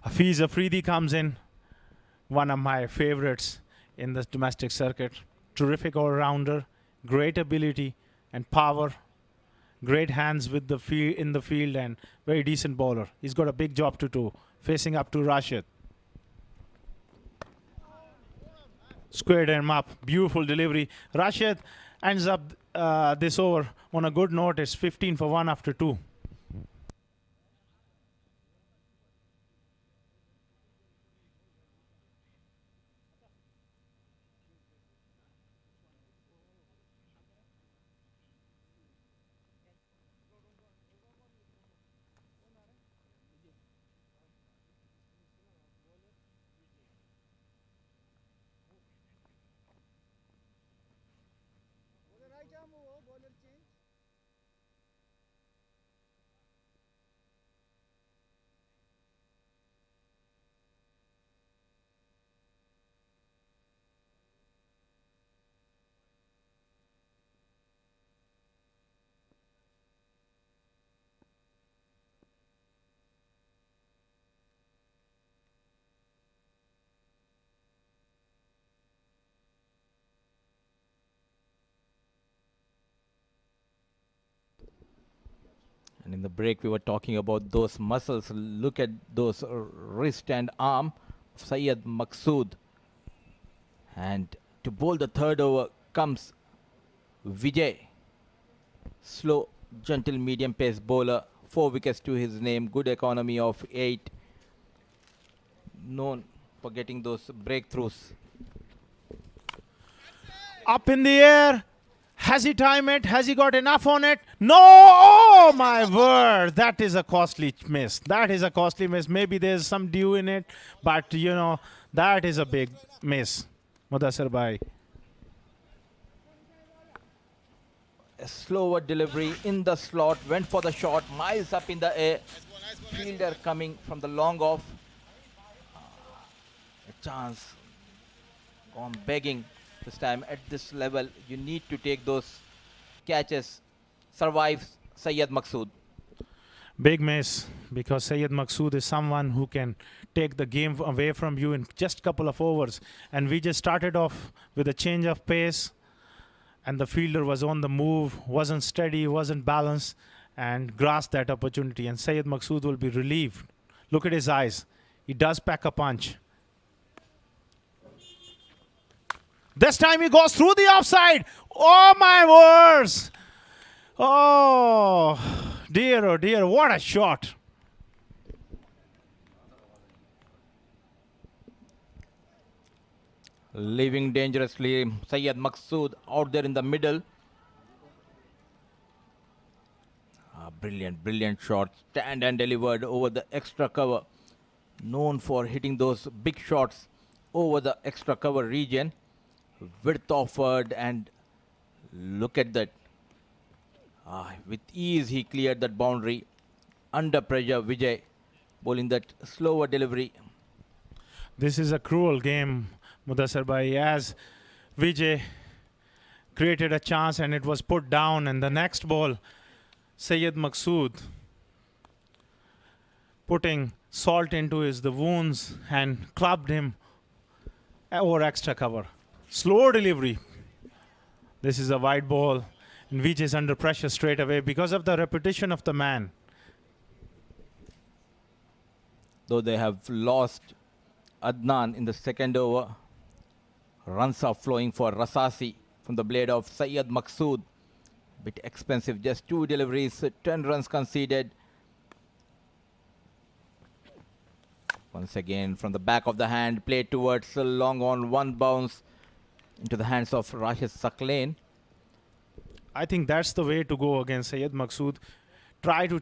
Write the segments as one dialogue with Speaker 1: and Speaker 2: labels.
Speaker 1: Hafiz Afridi comes in, one of my favorites in the domestic circuit. Terrific all-rounder, great ability and power, great hands with the in the field, and very decent bowler. He's got a big job to do, facing up to Rashid. Squared him up, beautiful delivery. Rashid ends up this over on a good note. It's 15 for 1 after 2.
Speaker 2: And in the break, we were talking about those muscles. Look at those wrist and arm of Syed Maqsood. And to bowl the third over comes Vijay. Slow, gentle, medium pace bowler. 4 wickets to his name. Good economy of 8. Known for getting those breakthroughs.
Speaker 1: Up in the air. Has he timed it? Has he got enough on it? No! Oh, my word. That is a costly miss. That is a costly miss. Maybe there's some dew in it, but, you know, that is a big miss. Mudassir bhai.
Speaker 2: A slower delivery in the slot. Went for the shot. Miles up in the air. Fielder coming from the long off. A chance. Gone begging. This time at this level, you need to take those catches. Survives Syed Maqsood.
Speaker 1: Big miss, because Syed Maqsood is someone who can take the game away from you in just a couple of overs. And we just started off with a change of pace, and the fielder was on the move, wasn't steady, wasn't balanced, and grasped that opportunity. And Syed Maqsood will be relieved. Look at his eyes. He does pack a punch. This time he goes through the offside. Oh, my words. Oh dear, what a shot.
Speaker 2: Leaving dangerously, Syed Maqsood out there in the middle. Brilliant shot. Stand and delivered over the extra cover. Known for hitting those big shots over the extra cover region. Width offered, and look at that. With ease he cleared that boundary. Under pressure, Vijay bowling that slower delivery.
Speaker 1: This is a cruel game, Mudassir bhai, as Vijay created a chance and it was put down, and the next ball, Syed Maqsood putting salt into the wounds and clubbed him over extra cover. Slow delivery. This is a wide ball, and Vijay is under pressure straight away because of the repetition of the man.
Speaker 2: Though they have lost Adnan in the second over, runs are flowing for Rasasi from the blade of Syed Maqsood. Bit expensive, just 2 deliveries, 10 runs conceded. Once again from the back of the hand, played towards long on, 1 bounce into the hands of Rashid Saklain.
Speaker 1: I think that's the way to go against Syed Maqsood. Try to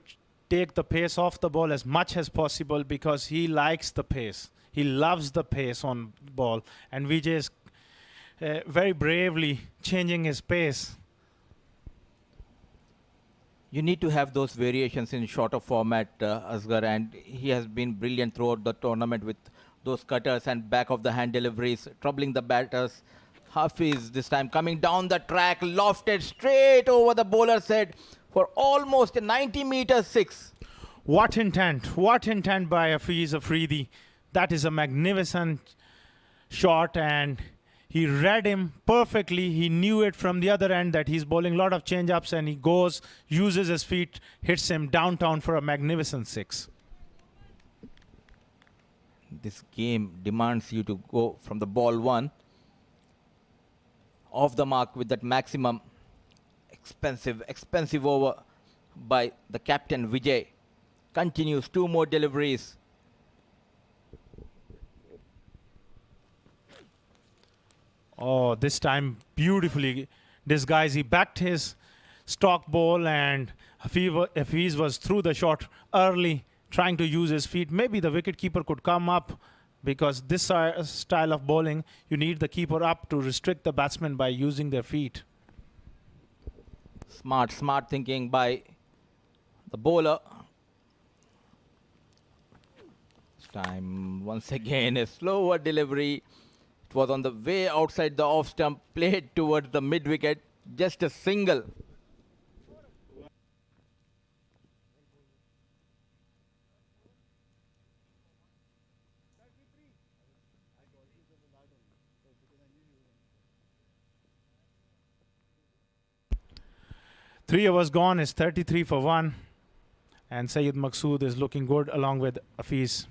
Speaker 1: take the pace off the ball as much as possible, because he likes the pace. He loves the pace on ball. And Vijay is very bravely changing his pace.
Speaker 2: You need to have those variations in shorter format, Asghar, and he has been brilliant throughout the tournament with those cutters and back of the hand deliveries, troubling the batters. Hafiz this time coming down the track, lofted straight over the bowler's head for almost a 90-meter 6.
Speaker 1: What intent! What intent by Hafiz Afridi. That is a magnificent shot, and he read him perfectly. He knew it from the other end that he's bowling a lot of change-ups, and he goes, uses his feet, hits him downtown for a magnificent 6.
Speaker 2: This game demands you to go from the ball 1 off the mark with that maximum expensive over by the captain Vijay. Continues 2 more deliveries.
Speaker 1: Oh, this time beautifully disguised. He backed his stock ball, and Hafiz was through the shot early, trying to use his feet. Maybe the wicketkeeper could come up, because this style of bowling, you need the keeper up to restrict the batsman by using their feet.
Speaker 2: Smart thinking by the bowler. This time, once again, a slower delivery. It was on the way outside the off stump, played towards the mid wicket, just a single.
Speaker 1: Three overs gone is 33 for 1, and Syed Maqsood is looking good along with Hafiz.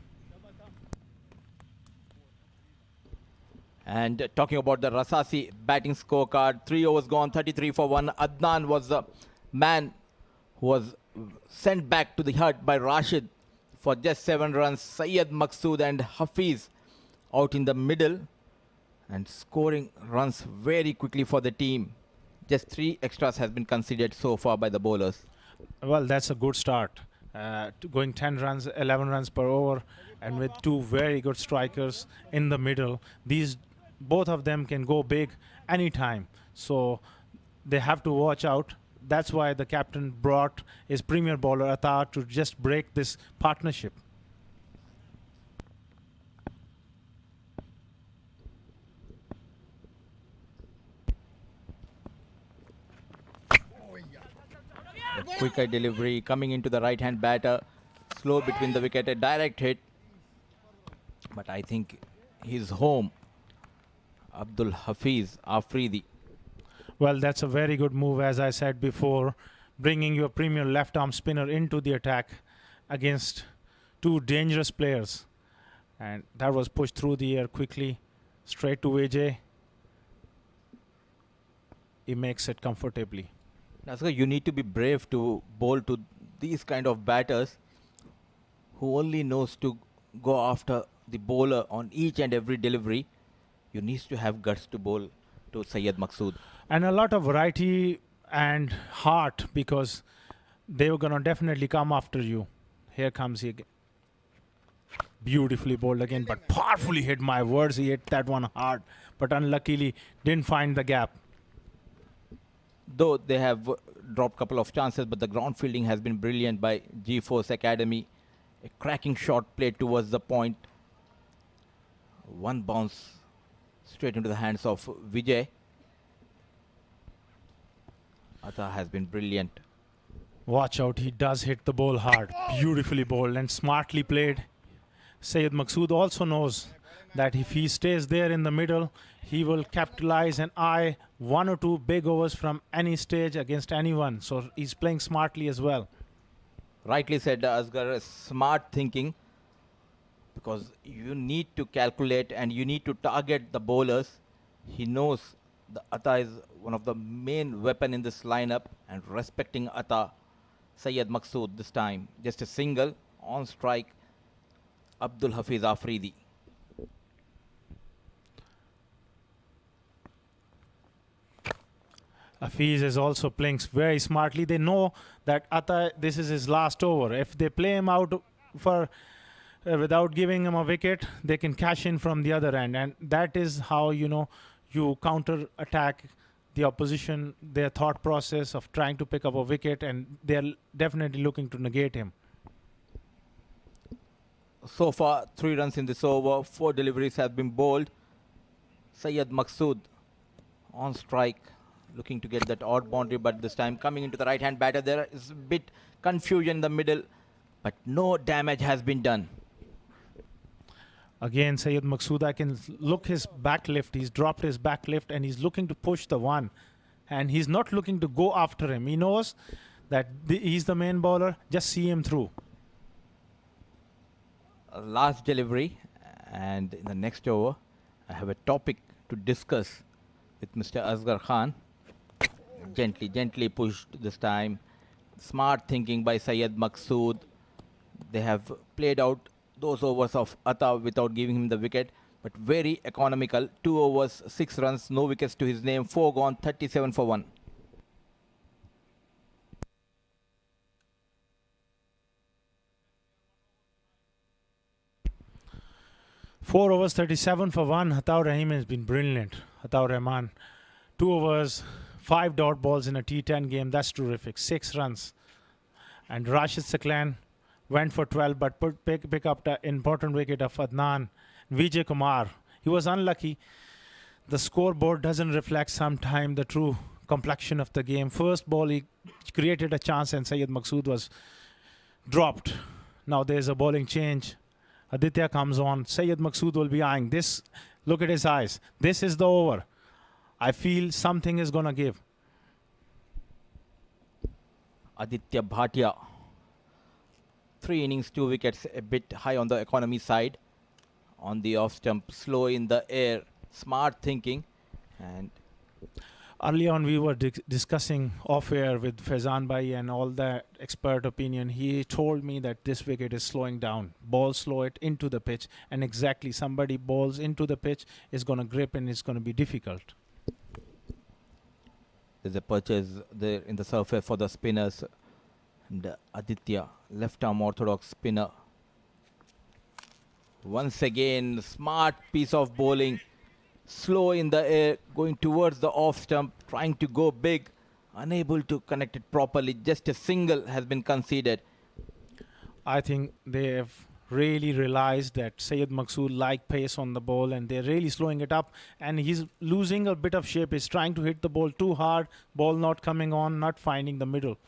Speaker 2: And talking about the Rasasi batting scorecard, 3 overs gone, 33 for 1. Adnan was the man who was sent back to the hut by Rashid for just 7 runs. Syed Maqsood and Hafiz out in the middle and scoring runs very quickly for the team. Just 3 extras has been considered so far by the bowlers.
Speaker 1: Well, that's a good start. Going 10 runs, 11 runs per over, and with 2 very good strikers in the middle. Both of them can go big anytime, so they have to watch out. That's why the captain brought his premier bowler Atta to just break this partnership.
Speaker 2: A quicker delivery coming into the right hand batter, slow between the wicket, a direct hit, but I think he's home. Abdul Hafiz Afridi.
Speaker 1: Well, that's a very good move, as I said before, bringing your premier left-arm spinner into the attack against 2 dangerous players. And that was pushed through the air quickly, straight to AJ. He makes it comfortably.
Speaker 2: That's why you need to be brave to bowl to these kind of batters who only knows to go after the bowler on each and every delivery. You need to have guts to bowl to Syed Maqsood.
Speaker 1: And a lot of variety and heart, because they were going to definitely come after you. Here comes he again. Beautifully bowled again, but powerfully hit. My words, he hit that one hard, but unluckily didn't find the gap.
Speaker 2: Though they have dropped a couple of chances, but the ground fielding has been brilliant by G-Force Academy. A cracking shot played towards the point. One bounce straight into the hands of Vijay. Atta has been brilliant.
Speaker 1: Watch out, he does hit the ball hard. Beautifully bowled and smartly played. Syed Maqsood also knows that if he stays there in the middle, he will capitalize and eye 1 or 2 big overs from any stage against anyone. So he's playing smartly as well.
Speaker 2: Rightly said, Asghar, smart thinking, because you need to calculate and you need to target the bowlers. He knows the Atta is one of the main weapon in this lineup, and respecting Atta, Syed Maqsood this time. Just a single on strike, Abdul Hafiz Afridi.
Speaker 1: Hafiz is also playing very smartly. They know that Atta, this is his last over. If they play him out for without giving him a wicket, they can cash in from the other end. And that is how, you counter attack the opposition, their thought process of trying to pick up a wicket, and they're definitely looking to negate him.
Speaker 2: So far, 3 runs in this over, 4 deliveries have been bowled. Syed Maqsood on strike, looking to get that odd boundary, but this time coming into the right-hand batter. There is a bit confusion in the middle. but no damage has been done.
Speaker 1: Again, Sayed Maqsood, I can look his back lift. He's dropped his back lift and he's looking to push the one. And he's not looking to go after him. He knows that he's the main bowler. Just see him through.
Speaker 2: Last delivery, and in the next over, I have a topic to discuss with Mr. Asghar Khan. Gently pushed this time. Smart thinking by Syed Maqsood. They have played out those overs of Atta without giving him the wicket, but very economical. 2 overs, 6 runs, no wickets to his name. 4 gone, 37 for 1.
Speaker 1: Four overs, 37 for 1. Ataur Rahim has been brilliant. Ataur Rahman. 2 overs, 5 dot balls in a T10 game. That's terrific. 6 runs. And Rashid Saklan went for 12, but pick up the important wicket of Adnan. Vijay Kumar. He was unlucky. The scoreboard doesn't reflect sometimes the true complexion of the game. First ball, he created a chance and Syed Maqsood was dropped. Now there's a bowling change. Aditya comes on. Syed Maqsood will be eyeing this. Look at his eyes. This is the over. I feel something is going to give.
Speaker 2: Aditya Bhatia. 3 innings, 2 wickets, a bit high on the economy side. On the off stump, slow in the air, smart thinking. And
Speaker 1: early on, we were discussing off-air with Faizan Bhai and all the expert opinion. He told me that this wicket is slowing down. Ball slow it into the pitch. And exactly, somebody balls into the pitch is going to grip and it's going to be difficult.
Speaker 2: there's a purchase there in the surface for the spinners. And Aditya, left-arm orthodox spinner. Once again, smart piece of bowling. Slow in the air, going towards the off stump, trying to go big. Unable to connect it properly. Just a single has been conceded.
Speaker 1: I think they have really realized that Syed Maqsood like pace on the ball and they're really slowing it up. And he's losing a bit of shape. He's trying to hit the ball too hard. Ball not coming on, not finding the middle.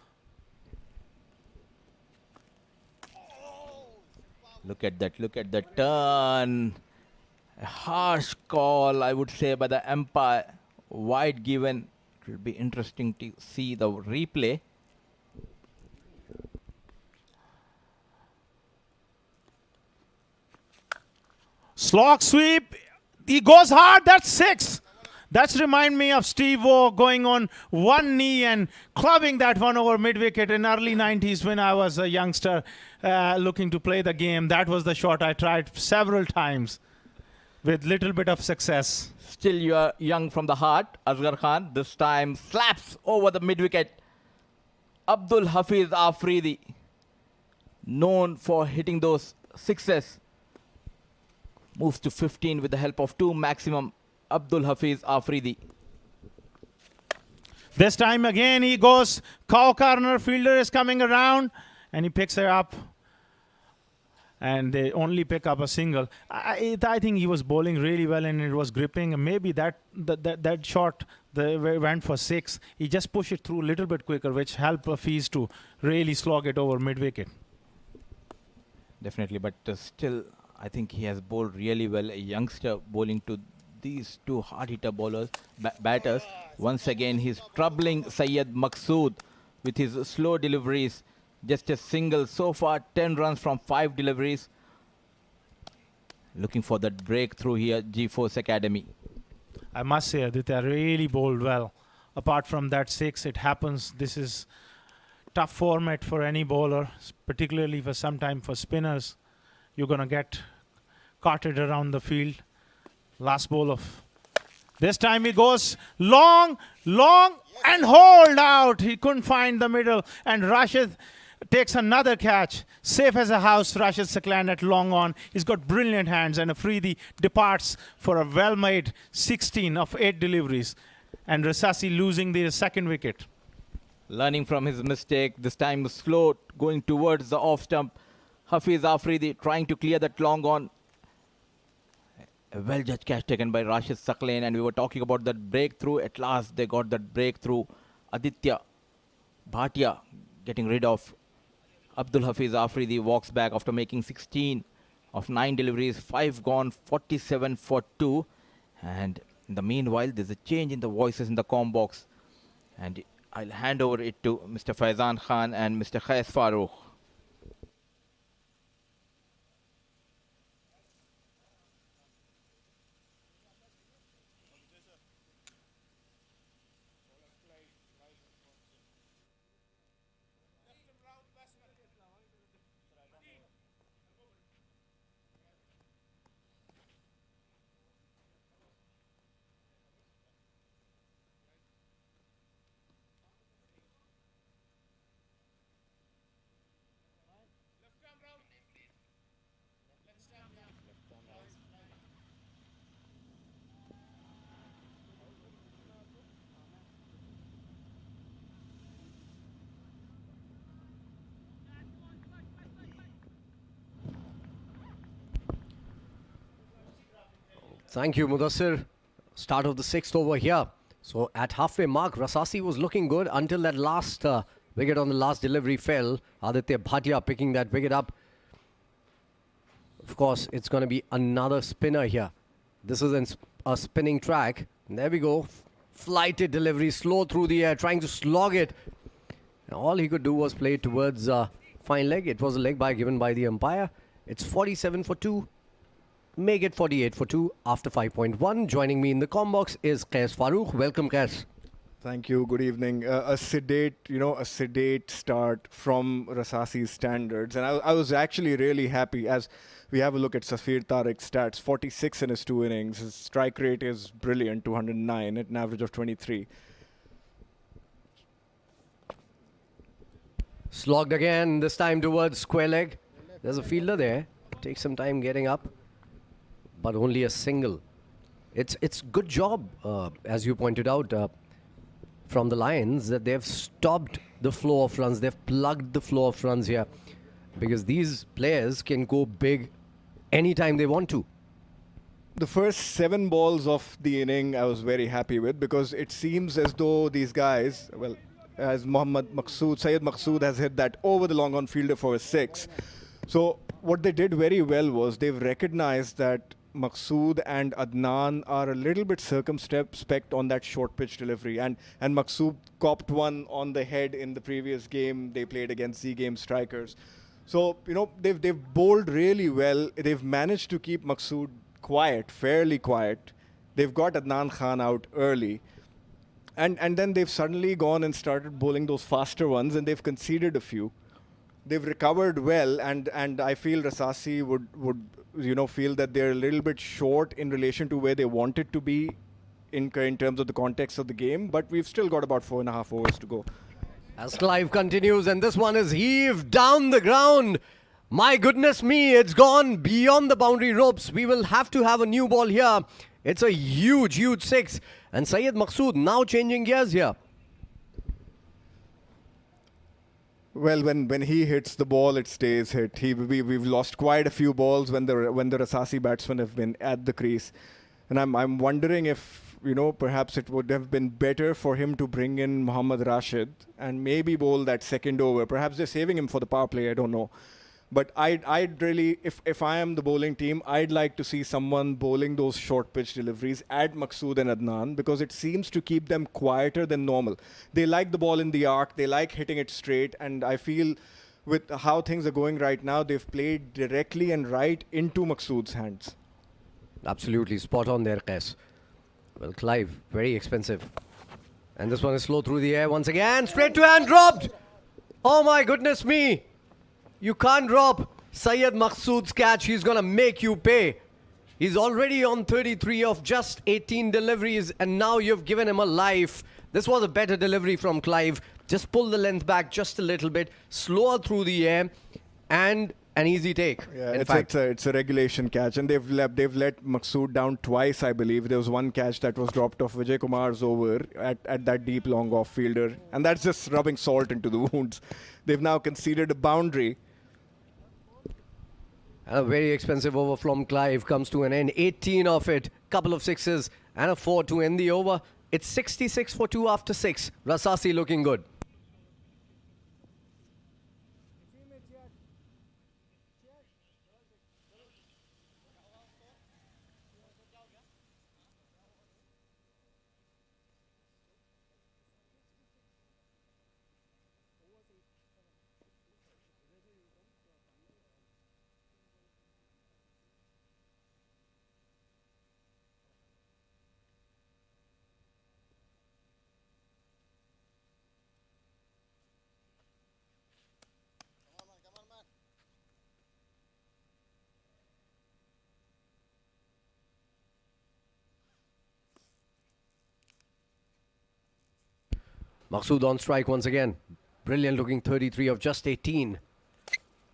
Speaker 2: Look at that, look at the turn. A harsh call, I would say, by the umpire. Wide given. It will be interesting to see the replay.
Speaker 1: Slog sweep. He goes hard. That's 6. That's remind me of Steve O going on one knee and clubbing that one over mid-wicket in early 90s when I was a youngster looking to play the game. That was the shot I tried several times with little bit of success.
Speaker 2: Still you are young from the heart, Asghar Khan. This time slaps over the mid-wicket. Abdul Hafiz Afridi, known for hitting those sixes, moves to 15 with the help of 2 maximum. Abdul Hafiz Afridi.
Speaker 1: This time again he goes cow corner, fielder is coming around and he picks her up and they only pick up a single. I think he was bowling really well and it was gripping. Maybe that shot went for 6. He just pushed it through a little bit quicker, which helped Hafiz to really slog it over mid-wicket.
Speaker 2: Definitely, but still I think he has bowled really well. A youngster bowling to these 2 hard-hitter bowlers, batters. Once again, he's troubling Syed Maqsood with his slow deliveries. Just a single so far, 10 runs from 5 deliveries. Looking for that breakthrough here, G-Force Academy.
Speaker 1: I must say, Aditya really bowled well. Apart from that 6, it happens. This is tough format for any bowler, particularly for sometime for spinners. You're going to get carted around the field. Last ball of this time he goes long and hold out. He couldn't find the middle and Rashid takes another catch. Safe as a house, Rashid Saklan at long on. He's got brilliant hands and Afridi departs for a well-made 16 of 8 deliveries. And Rasasi losing the second wicket.
Speaker 2: Learning from his mistake, this time slow, going towards the off stump. Hafiz Afridi trying to clear that long on. A well-judged catch taken by Rashid Saklan, and we were talking about that breakthrough. At last, they got that breakthrough. Aditya Bhatia getting rid of Abdul Hafiz Afridi walks back after making 16 of 9 deliveries, 5 gone, 47 for 2. And in the meanwhile, there's a change in the voices in the comm box. And I'll hand over it to Mr. Faizan Khan and Mr. Qais Farooq.
Speaker 3: Thank you, Mudassir. Start of the 6th over here. So at halfway mark, Rasasi was looking good until that last wicket on the last delivery fell. Aditya Bhatia picking that wicket up. Of course, it's going to be another spinner here. This is a spinning track. And there we go. Flighted delivery, slow through the air, trying to slog it. And all he could do was play it towards fine leg. It was a leg by given by the umpire. It's 47 for 2. Make it 48 for 2 after 5.1. Joining me in the comm box is Qais Farooq. Welcome, Qais.
Speaker 4: Thank you. Good evening. A sedate start from Rasasi's standards. And I was actually really happy as we have a look at Safir Tariq's stats. 46 in his 2 innings. His strike rate is brilliant, 209 at an average of 23.
Speaker 3: Slogged again, this time towards square leg. There's a fielder there. Takes some time getting up, but only a single. It's good job, as you pointed out, from the Lions, that they've stopped the flow of runs. They've plugged the flow of runs here, because these players can go big anytime they want to.
Speaker 4: The first 7 balls of the inning I was very happy with, because it seems as though these guys, well, as Syed Maqsood has hit that over the long on fielder for a 6. So what they did very well was they've recognized that Maqsood and Adnan are a little bit circumspect on that short pitch delivery, and Maqsood copped one on the head in the previous game they played against Z-Game Strikers. So, they've bowled really well. They've managed to keep Maqsood quiet, fairly quiet. They've got Adnan Khan out early. And then they've suddenly gone and started bowling those faster ones, and they've conceded a few. They've recovered well, and I feel Rasasi would feel that they're a little bit short in relation to where they wanted to be in terms of the context of the game. But we've still got about 4.5 overs to go.
Speaker 3: As Clive continues, and this one is heaved down the ground. My goodness me, it's gone beyond the boundary ropes. We will have to have a new ball here. It's a huge, huge 6. And Syed Maqsood now changing gears here.
Speaker 4: Well, when he hits the ball, it stays hit. We've lost quite a few balls when the Rasasi batsmen have been at the crease, and I'm wondering if perhaps it would have been better for him to bring in Mohammad Rashid and maybe bowl that second over. Perhaps they're saving him for the power play. I don't know. But I'd really, if I am the bowling team, I'd like to see someone bowling those short pitch deliveries at Maqsood and Adnan, because it seems to keep them quieter than normal. They like the ball in the arc, they like hitting it straight, and I feel with how things are going right now, they've played directly and right into Maqsood's hands.
Speaker 3: Absolutely spot on there, Qais. Well, Clive, very expensive. And this one is slow through the air once again. Straight to hand, dropped. Oh my goodness me. You can't drop Syed Maqsood's catch. He's going to make you pay. He's already on 33 of just 18 deliveries, and now you've given him a life. This was a better delivery from Clive. Just pull the length back just a little bit, slower through the air, and an easy take.
Speaker 4: Yeah,
Speaker 3: it's
Speaker 4: a regulation catch, and they've let Maqsood down twice, I believe. There was one catch that was dropped off Vijay Kumar's over at that deep long off fielder, and that's just rubbing salt into the wounds. They've now conceded a boundary.
Speaker 3: And a very expensive over from Clive comes to an end. 18 of it, couple of 6s and a 4 to end the over. It's 66 for 2 after 6. Rasasi looking good. Maksud on strike once again. Brilliant looking 33 of just 18.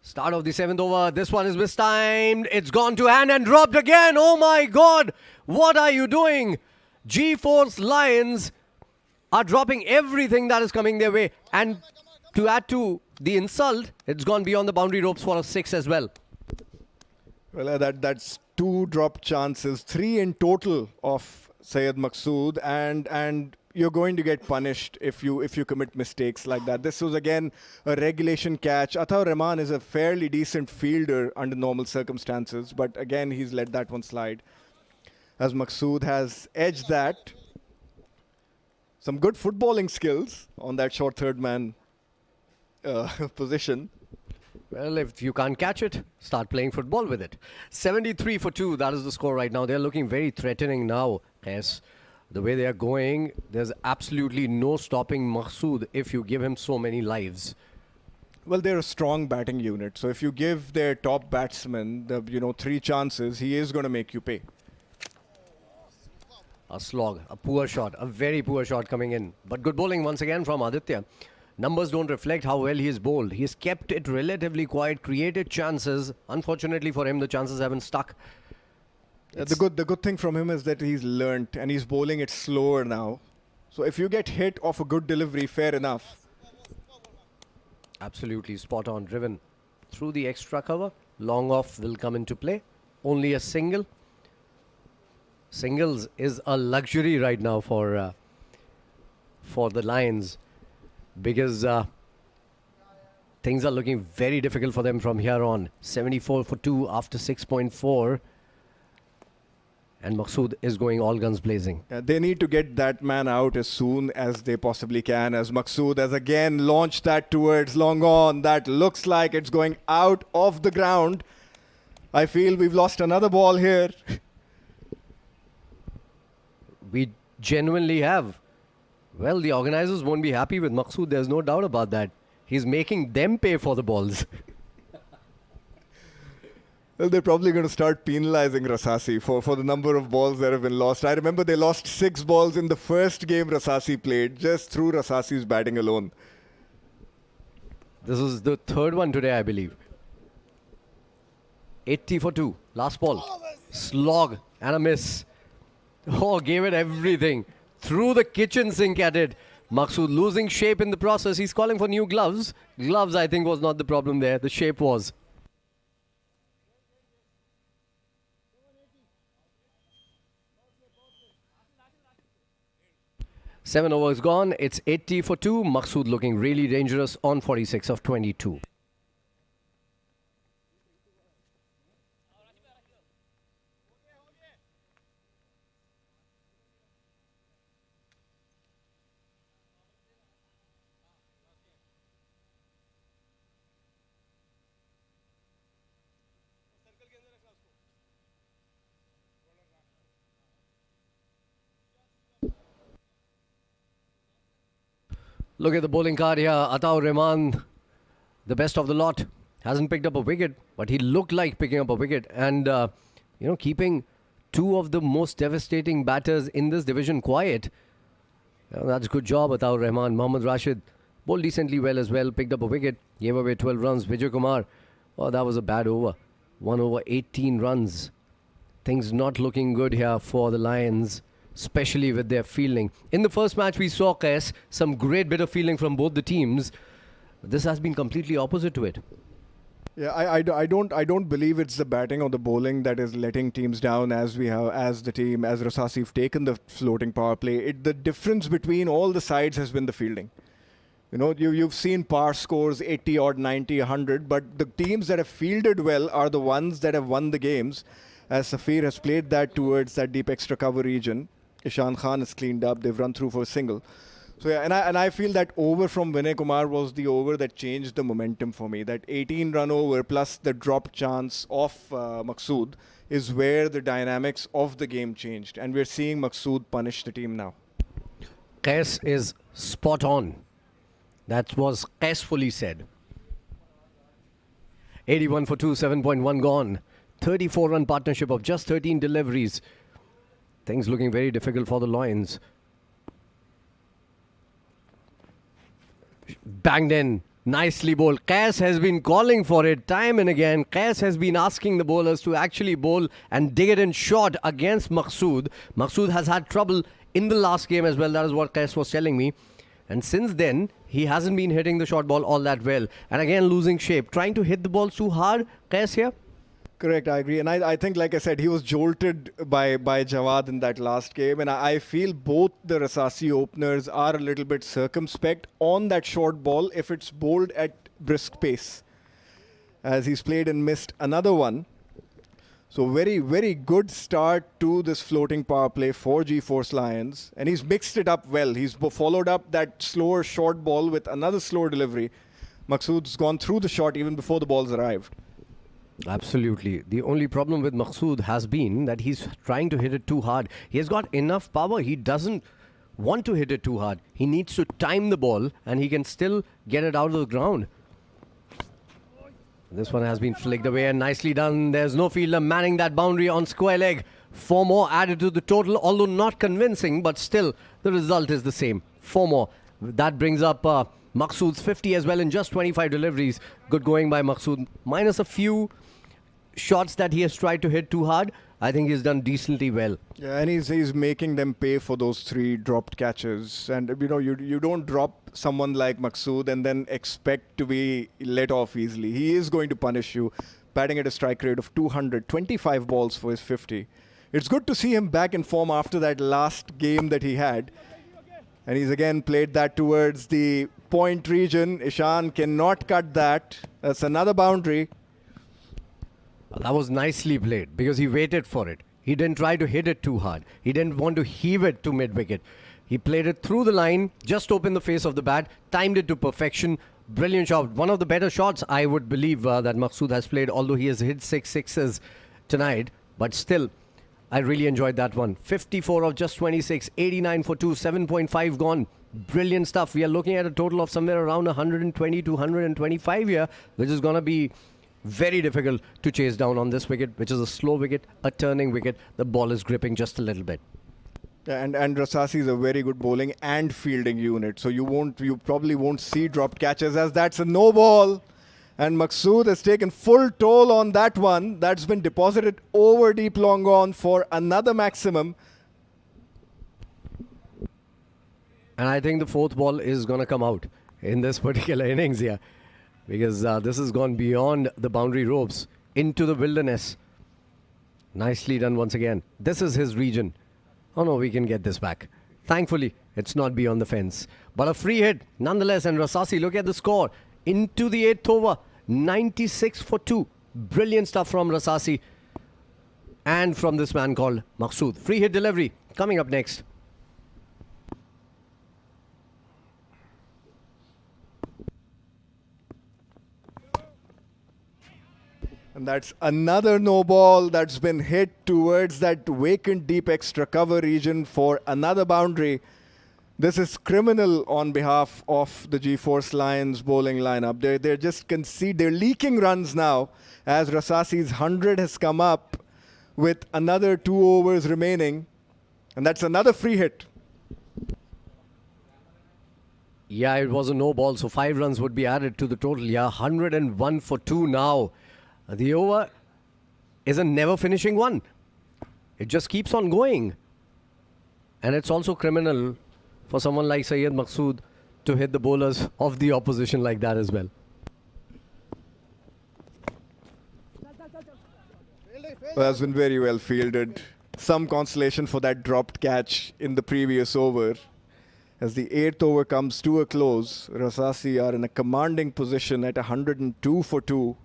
Speaker 3: Start of the 7th over. This one is mistimed. It's gone to hand and dropped again. Oh my God. What are you doing? G-Force Lions are dropping everything that is coming their way. And to add to the insult, it's gone beyond the boundary ropes for a 6 as well.
Speaker 4: Well, that's 2 drop chances, 3 in total of Syed Maksud, and you're going to get punished if you commit mistakes like that. This was again a regulation catch. Ataur Rahman is a fairly decent fielder under normal circumstances, but again he's let that one slide. As Maksud has edged that. Some good footballing skills on that short third man position.
Speaker 3: Well, if you can't catch it, start playing football with it. 73 for 2, that is the score right now. They're looking very threatening now. Yes, the way they are going, there's absolutely no stopping Maksud if you give him so many lives.
Speaker 4: Well, they're a strong batting unit. So if you give their top batsman the 3 chances, he is going to make you pay.
Speaker 3: A slog, a poor shot, a very poor shot coming in. But good bowling once again from Aditya. Numbers don't reflect how well he is bowled. He's kept it relatively quiet, created chances. Unfortunately for him, the chances haven't stuck.
Speaker 4: The good thing from him is that he's learnt and he's bowling it slower now. So if you get hit off a good delivery, fair enough.
Speaker 3: Absolutely spot on, driven through the extra cover. Long off will come into play. Only a single. Singles is a luxury right now for the Lions, because things are looking very difficult for them from here on. 74 for 2 after 6.4. And Maksud is going all guns blazing.
Speaker 4: They need to get that man out as soon as they possibly can, as Maksud has again launched that towards long on. That looks like it's going out of the ground. I feel we've lost another ball here.
Speaker 3: We genuinely have. Well, the organizers won't be happy with Maksud. There's no doubt about that. He's making them pay for the balls.
Speaker 4: Well, they're probably going to start penalizing Rasasi for the number of balls that have been lost. I remember they lost 6 balls in the first game Rasasi played, just through Rasasi's batting alone.
Speaker 3: This is the 3rd one today, I believe. 80 for 2. Last ball. Slog and a miss. Oh, gave it everything. Threw the kitchen sink at it. Maksud losing shape in the process. He's calling for new gloves. Gloves, I think, was not the problem there. The shape was. Seven overs gone. It's 80 for 2. Maksud looking really dangerous on 46 of 22. Look at the bowling card here. Ataur Rahman, the best of the lot, hasn't picked up a wicket, but he looked like picking up a wicket. And, keeping 2 of the most devastating batters in this division quiet. That's a good job, Ataur Rahman. Mohammad Rashid bowled decently well as well, picked up a wicket, gave away 12 runs. Vijay Kumar, oh, that was a bad over. 1 over 18 runs. Things not looking good here for the Lions, especially with their fielding. In the first match, we saw, Kais, some great bit of fielding from both the teams. This has been completely opposite to it.
Speaker 4: Yeah, I don't believe it's the batting or the bowling that is letting teams down, as the team, as Rasasi have taken the floating power play. The difference between all the sides has been the fielding. You've seen par scores 80 odd, 90, 100, but the teams that have fielded well are the ones that have won the games, as Safir has played that towards that deep extra cover region. Ishan Khan has cleaned up. They've run through for a single. So yeah, and I feel that over from Vinay Kumar was the over that changed the momentum for me. That 18-run over plus the drop chance of Maksud is where the dynamics of the game changed. And we're seeing Maksud punish the team now.
Speaker 3: Qais is spot on. That was Qaisfully said. 81 for 2, 7.1 gone. 34-run partnership of just 13 deliveries. Things looking very difficult for the Lions. Banged in. Nicely bowled. Qais has been calling for it time and again. Qais has been asking the bowlers to actually bowl and dig it in short against Maqsood. Maqsood has had trouble in the last game as well. That is what Qais was telling me. And since then, he hasn't been hitting the short ball all that well. And again, losing shape. Trying to hit the ball too hard. Qais here.
Speaker 4: Correct, I agree. And I think, like I said, he was jolted by Jawad in that last game. And I feel both the Rasasi openers are a little bit circumspect on that short ball if it's bowled at brisk pace, as he's played and missed another one. So very, very good start to this floating power play for G-Force Lions. And he's mixed it up well. He's followed up that slower short ball with another slower delivery. Maqsood's gone through the shot even before the balls arrive.
Speaker 3: Absolutely. The only problem with Maqsood has been that he's trying to hit it too hard. He has got enough power. He doesn't want to hit it too hard. He needs to time the ball and he can still get it out of the ground. This one has been flicked away and nicely done. There's no fielder manning that boundary on square leg. 4 more added to the total, although not convincing, but still the result is the same. 4 more. That brings up Maqsood's 50 as well in just 25 deliveries. Good going by Maqsood. Minus a few shots that he has tried to hit too hard. I think he's done decently well.
Speaker 4: Yeah, and he's making them pay for those 3 dropped catches. And, you know, you don't drop someone like Maqsood and then expect to be let off easily. He is going to punish you, batting at a strike rate of 225 balls for his 50. It's good to see him back in form after that last game that he had. And he's again played that towards the point region. Ishan cannot cut that. That's another boundary.
Speaker 3: That was nicely played because he waited for it. He didn't try to hit it too hard. He didn't want to heave it to mid-wicket. He played it through the line, just opened the face of the bat, timed it to perfection. Brilliant shot. One of the better shots, I would believe, that Maqsood has played, although he has hit 6 sixes tonight. But still, I really enjoyed that one. 54 of just 26, 89 for 2, 7.5 gone. Brilliant stuff. We are looking at a total of somewhere around 120 to 125 here, which is going to be very difficult to chase down on this wicket, which is a slow wicket, a turning wicket. The ball is gripping just a little bit.
Speaker 4: Yeah, and Rasasi is a very good bowling and fielding unit. So you probably won't see dropped catches, as that's a no ball. And Maqsood has taken full toll on that one. That's been deposited over deep long on for another maximum.
Speaker 3: And I think the 4th ball is going to come out in this particular innings here, because this has gone beyond the boundary ropes into the wilderness. Nicely done once again. This is his region. Oh no, we can get this back. Thankfully, it's not beyond the fence. But a free hit nonetheless. And Rasasi, look at the score. Into the 8th over. 96 for 2. Brilliant stuff from Rasasi. And from this man called Maqsood. Free hit delivery coming up next.
Speaker 4: And that's another no ball that's been hit towards that vacant deep extra cover region for another boundary. This is criminal on behalf of the G-Force Lions bowling lineup. They're just they're leaking runs now, as Rasasi's 100 has come up with another 2 overs remaining. And that's another free hit.
Speaker 3: Yeah, it was a no ball, so 5 runs would be added to the total. Yeah, 101 for 2 now. The over is a never finishing one. It just keeps on going. And it's also criminal for someone like Syed Maqsood to hit the bowlers of the opposition like that as well.
Speaker 4: Well, that's been very well fielded. Some consolation for that dropped catch in the previous over. As the 8th over comes to a close, Rasasi are in a commanding position at 102 for 2.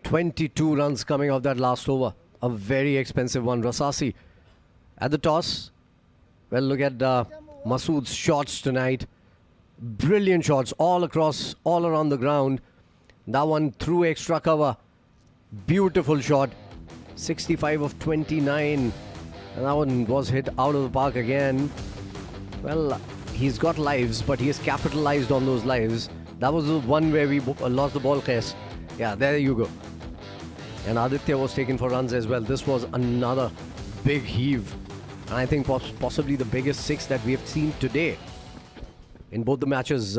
Speaker 3: "22 runs coming off that last over. A very expensive one. Rasasi at the toss. Well, look at Masood's shots tonight. Brilliant shots all across, all around the ground. That one through extra cover. Beautiful shot. 65 of 29. And that one was hit out of the park again. Well, he's got lives, but he has capitalized on those lives. That was the one where we lost the ball, Kes. Yeah, there you go. And Aditya was taken for runs as well. This was another big heave. And I think possibly the biggest six that we have seen today in both the matches.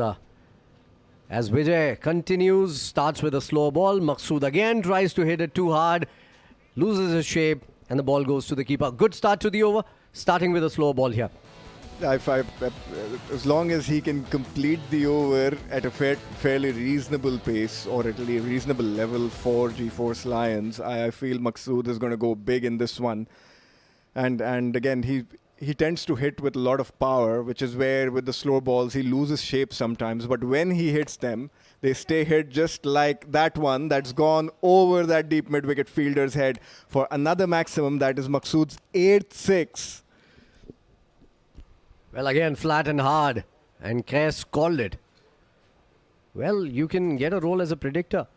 Speaker 3: As Vijay continues, starts with a slow ball. Maqsood again tries to hit it too hard, loses his shape, and the ball goes to the keeper. Good start to the over, starting with a slow ball here.
Speaker 4: As long as he can complete the over at a fairly reasonable pace or at a reasonable level for GeForce Lions, I feel Maqsood is going to go big in this one. And again, he tends to hit with a lot of power, which is where with the slow balls he loses shape sometimes. But when he hits them, they stay hit, just like that one that's gone over that deep mid-wicket fielder's head for another maximum. That is Maqsood's 8th six.
Speaker 3: Well, again, flat and hard. And Kes called it. Well, you can get a role as a predictor.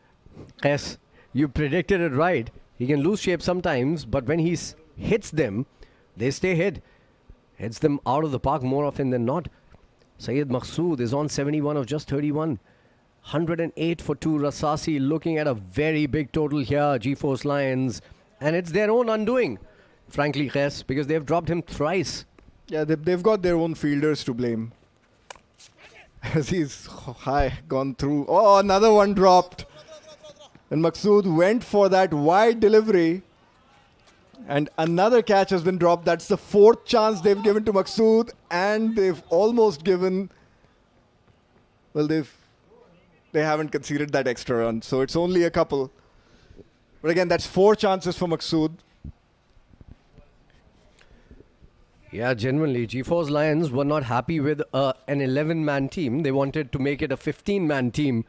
Speaker 3: Kes, you predicted it right. He can lose shape sometimes, but when he hits them, they stay hit. Hits them out of the park more often than not. Syed Maqsood is on 71 of just 31. 108 for 2. Rasasi looking at a very big total here, GeForce Lions. And it's their own undoing, frankly, Kes, because they've dropped him thrice.
Speaker 4: Yeah, they've got their own fielders to blame. As he's gone through. Oh, another one dropped. And Maqsood went for that wide delivery. And another catch has been dropped. That's the 4th chance they've given to Maqsood. And they've almost given... Well, they haven't conceded that extra run. So it's only a couple. But again, that's 4 chances for Maqsood.
Speaker 3: Yeah, genuinely, GeForce Lions were not happy with an 11-man team. They wanted to make it a 15-man team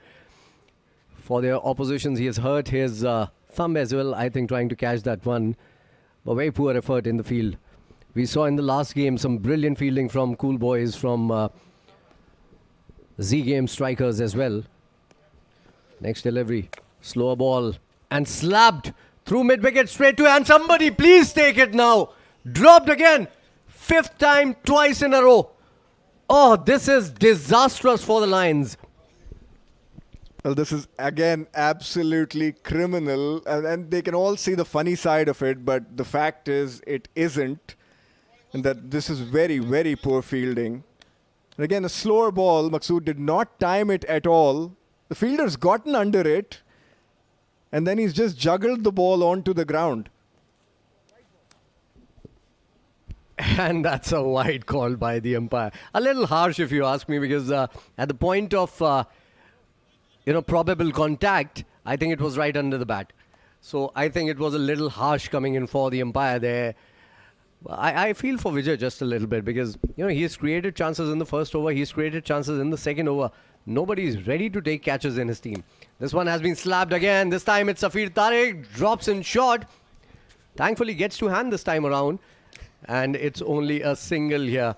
Speaker 3: for their oppositions. He has hurt his thumb as well, I think, trying to catch that one. But very poor effort in the field. We saw in the last game some brilliant fielding from Cool Boys, from Z Game strikers as well. Next delivery, slower ball, and slapped through mid-wicket straight to, and somebody please take it now. Dropped again. 5th time, twice in a row. Oh, this is disastrous for the Lions.
Speaker 4: Well, this is, again, absolutely criminal. And they can all see the funny side of it, but the fact is it isn't. And that this is very, very poor fielding. And again, a slower ball. Maqsood did not time it at all. The fielder's gotten under it. And then he's just juggled the ball onto the ground.
Speaker 3: And that's a wide call by the umpire. A little harsh, if you ask me, because at the point of, probable contact, I think it was right under the bat. So I think it was a little harsh coming in for the umpire there. I feel for Vijay just a little bit because, he has created chances in the first over. He's created chances in the second over. Nobody is ready to take catches in his team. This one has been slapped again. This time it's Safir Tariq. Drops in short. Thankfully gets to hand this time around. And it's only a single here.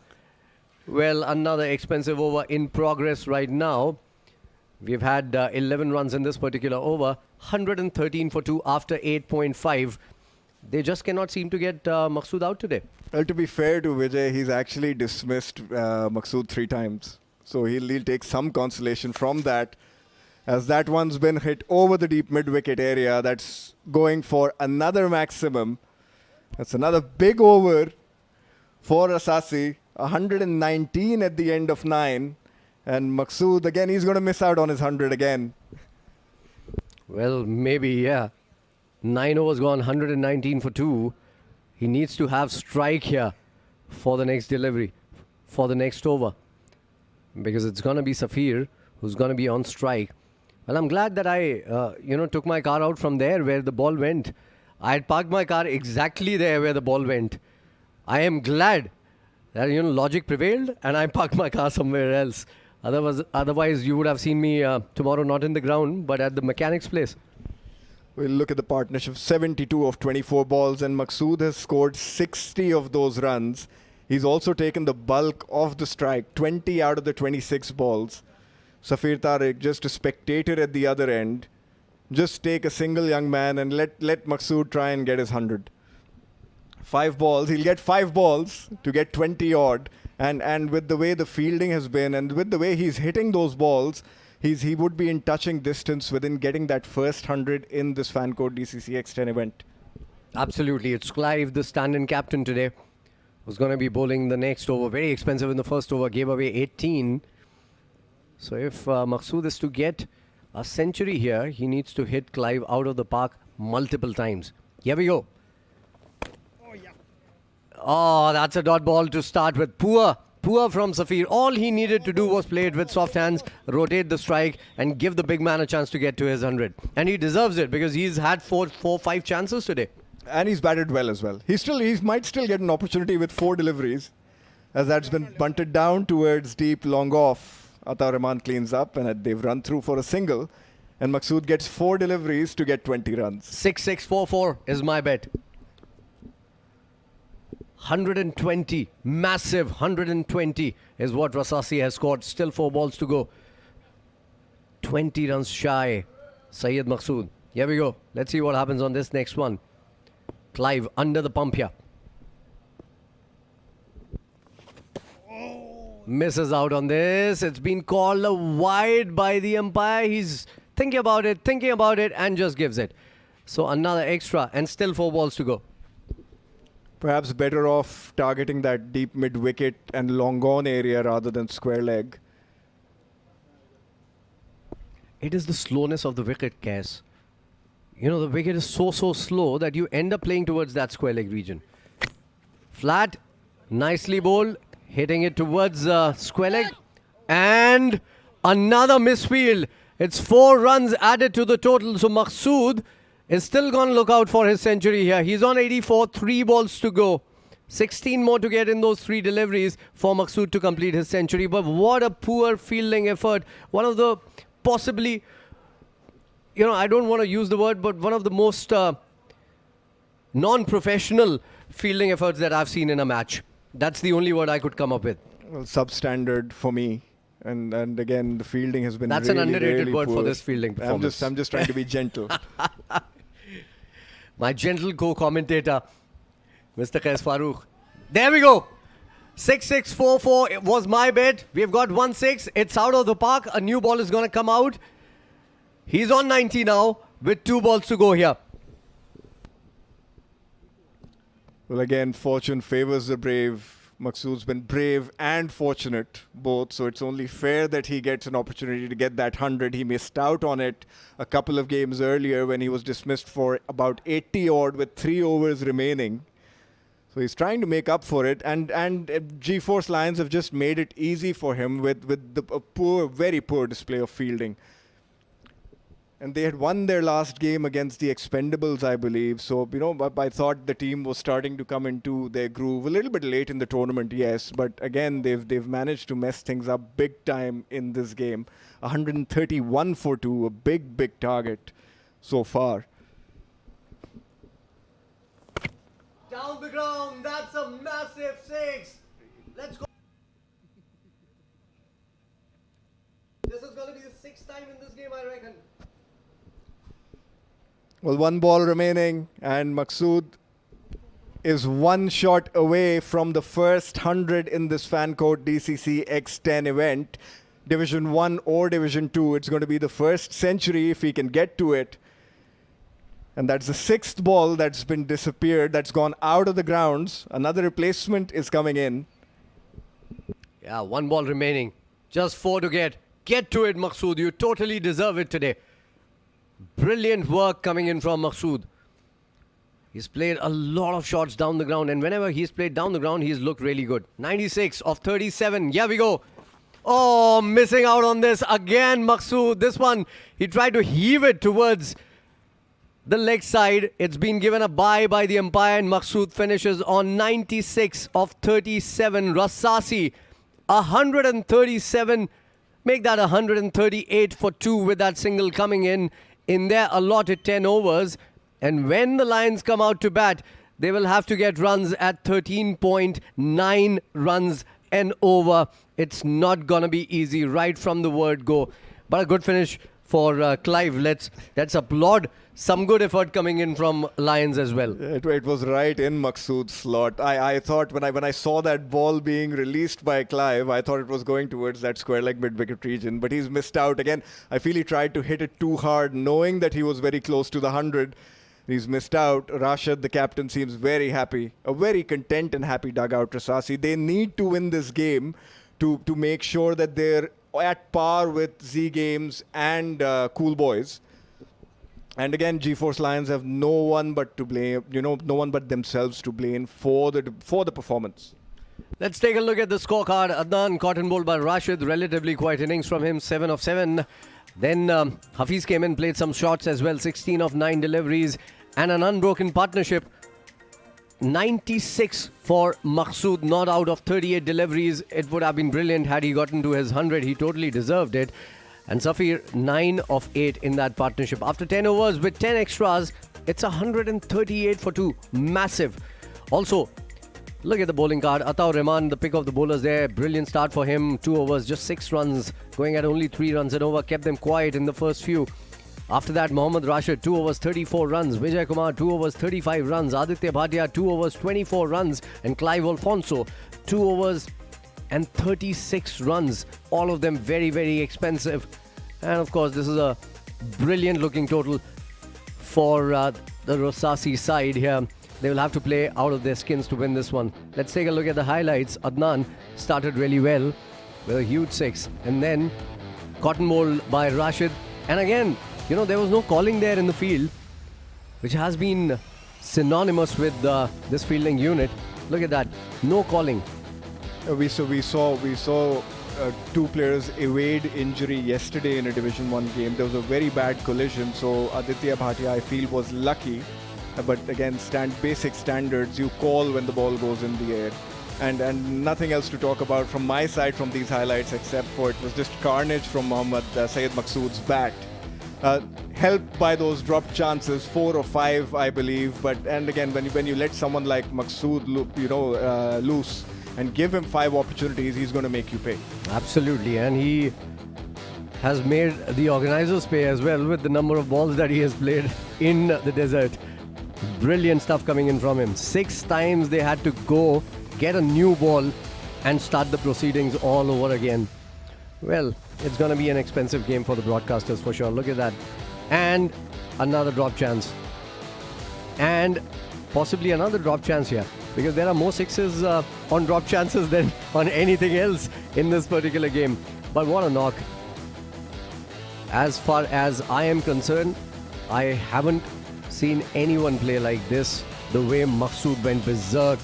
Speaker 3: Well, another expensive over in progress right now. We've had 11 runs in this particular over. 113 for 2 after 8.5. They just cannot seem to get Maqsood out today.
Speaker 4: Well, to be fair to Vijay, he's actually dismissed Maqsood 3 times. So he'll take some consolation from that. As that one's been hit over the deep mid-wicket area. That's going for another maximum. That's another big over for Rasasi. 119 at the end of 9. And Maqsood, again, he's going to miss out on his 100 again.
Speaker 3: Well, maybe, yeah. 9 overs gone, 119 for 2. He needs to have strike here for the next delivery, for the next over. Because it's going to be Safir who's going to be on strike. Well, I'm glad that I, took my car out from there where the ball went. I had parked my car exactly there where the ball went. I am glad that, logic prevailed and I parked my car somewhere else. Otherwise, you would have seen me tomorrow not in the ground, but at the mechanic's place.
Speaker 4: We'll look at the partnership. 72 of 24 balls, and Maqsood has scored 60 of those runs. He's also taken the bulk of the strike, 20 out of the 26 balls. Safir Tariq, just a spectator at the other end. Just take a single young man and let Maqsood try and get his 100. 5 balls. He'll get 5 balls to get 20 odd. And with the way the fielding has been and with the way he's hitting those balls, he would be in touching distance within getting that first 100 in this fan code DCC X10 event.
Speaker 3: Absolutely. It's Clive, the stand-in captain today, who's going to be bowling the next over. Very expensive in the first over. Gave away 18. So if Maqsood is to get a century here, he needs to hit Clive out of the park multiple times. Here we go. Oh, that's a dot ball to start with. Poor from Safir. All he needed to do was play it with soft hands, rotate the strike, and give the big man a chance to get to his 100. And he deserves it because he's had 5 chances today.
Speaker 4: And he's batted well as well. He might still get an opportunity with 4 deliveries, as that's been bunted down towards deep, long off. Atar Rahman cleans up, and they've run through for a single. And Maqsood gets 4 deliveries to get 20 runs.
Speaker 3: 6-6-4-4 is my bet. 120, massive 120 is what Rasasi has scored. Still 4 balls to go. 20 runs shy. Syed Maqsood. Here we go. Let's see what happens on this next one. Clive under the pump here. Misses out on this. It's been called a wide by the umpire. He's thinking about it, and just gives it. So another extra, and still 4 balls to go.
Speaker 4: Perhaps better off targeting that deep mid-wicket and long on area rather than square leg.
Speaker 3: It is the slowness of the wicket, Cass. You know, the wicket is so slow that you end up playing towards that square leg region. Flat, nicely bowled, hitting it towards square leg. And another misfield. It's 4 runs added to the total. So Maqsood is still going to look out for his century here. He's on 84, 3 balls to go. 16 more to get in those 3 deliveries for Maqsood to complete his century. But what a poor fielding effort. One of the possibly, you know, I don't want to use the word, but one of the most non-professional fielding efforts that I've seen in a match. That's the only word I could come up with.
Speaker 4: Well, substandard for me. And again, the fielding has been
Speaker 3: That's
Speaker 4: really,
Speaker 3: an underrated
Speaker 4: really
Speaker 3: word
Speaker 4: poor.
Speaker 3: for this fielding performance.
Speaker 4: I'm just trying to be gentle.
Speaker 3: My gentle co-commentator, Mr. Qais Farooq. There we go. 6-6-4-4 it was my bet. We've got 1-6. It's out of the park. A new ball is going to come out. He's on 90 now with 2 balls to go here.
Speaker 4: Well, again, fortune favors the brave. Maqsood's been brave and fortunate, both. So it's only fair that he gets an opportunity to get that 100. He missed out on it a couple of games earlier when he was dismissed for about 80 odd with 3 overs remaining. So he's trying to make up for it. And G-Force Lions have just made it easy for him with a very poor display of fielding. And they had won their last game against the Expendables, I believe. So, you know, I thought the team was starting to come into their groove a little bit late in the tournament, yes. But again, they've managed to mess things up big time in this game. 131 for 2, a big target so far.
Speaker 3: Down the ground, that's a massive 6. Let's go. This is going to be the 6th time in this game, I reckon.
Speaker 4: Well, 1 ball remaining, and Maqsood is 1 shot away from the first 100 in this fan code DCC X10 event. Division 1 or Division 2, it's going to be the first century if he can get to it. And that's the 6th ball that's been disappeared, that's gone out of the grounds. Another replacement is coming in.
Speaker 3: Yeah, 1 ball remaining. Just 4 to get. Get to it, Maqsood. You totally deserve it today. Brilliant work coming in from Maqsood. He's played a lot of shots down the ground, and whenever he's played down the ground, he's looked really good. 96 of 37. Here we go. Oh, missing out on this again, Maqsood. This one, he tried to heave it towards the leg side. It's been given a bye by the umpire, and Maqsood finishes on 96 of 37. Rasasi, 137. Make that 138 for 2 with that single coming in their allotted 10 overs. And when the Lions come out to bat, they will have to get runs at 13.9 runs and over. It's not going to be easy right from the word go. But a good finish for Clive. Let's applaud some good effort coming in from Lions as well.
Speaker 4: It was right in Maqsood's slot. I thought when I saw that ball being released by Clive, I thought it was going towards that square leg mid-wicket region, but he's missed out. Again, I feel he tried to hit it too hard, knowing that he was very close to the 100. He's missed out. Rashid, the captain, seems very happy. A very content and happy dugout, Rasasi. They need to win this game to make sure that they're at par with Z Games and Cool Boys. And again, GeForce Lions have no one but to blame, no one but themselves to blame for the performance.
Speaker 3: Let's take a look at the scorecard. Adnan cotton bowled by Rashid, relatively quiet innings from him, 7 of 7. Then Hafiz came in, played some shots as well, 16 of 9 deliveries and an unbroken partnership. 96 for Maqsood, not out of 38 deliveries. It would have been brilliant had he gotten to his 100. He totally deserved it. And Safir, 9 of 8 in that partnership. After 10 overs with 10 extras, it's 138 for 2. Massive. Also, look at the bowling card. Ataur Rahman, the pick of the bowlers there. Brilliant start for him. 2 overs, just 6 runs. Going at only 3 runs an over. Kept them quiet in the first few. After that, Mohammad Rashid, 2 overs, 34 runs. Vijay Kumar, 2 overs, 35 runs. Aditya Bhatia, 2 overs, 24 runs. And Clive Alfonso, 2 overs and 36 runs. All of them very, very expensive. And of course, this is a brilliant looking total for the Rasasi side here. They will have to play out of their skins to win this one. Let's take a look at the highlights. Adnan started really well with a huge 6. And then cotton bowled by Rashid. And again, there was no calling there in the field, which has been synonymous with this fielding unit. Look at that. No calling.
Speaker 4: We saw 2 players evade injury yesterday in a Division 1 game. There was a very bad collision, so Aditya Bhatia, I feel, was lucky. But again, basic standards, you call when the ball goes in the air. And nothing else to talk about from my side from these highlights, except for it was just carnage from Mohammad Syed Maqsood's bat. Helped by those dropped chances, 4 or 5, I believe. And again, when you let someone like Maqsood, loose and give him 5 opportunities, he's going to make you pay.
Speaker 3: Absolutely, and he has made the organizers pay as well with the number of balls that he has played in the desert. Brilliant stuff coming in from him. 6 times they had to go, get a new ball and start the proceedings all over again. Well, it's going to be an expensive game for the broadcasters for sure. Look at that. And another drop chance. And possibly another drop chance here, because there are more 6s on drop chances than on anything else in this particular game. But what a knock. As far as I am concerned, I haven't seen anyone play like this, the way Maqsood went berserk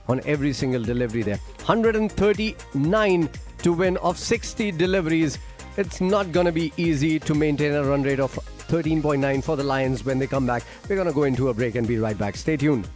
Speaker 3: on every single delivery there. 139 to win of 60 deliveries. It's not going to be easy to maintain a run rate of 13.9 for the Lions when they come back. We're going to go into a break and be right back. Stay tuned.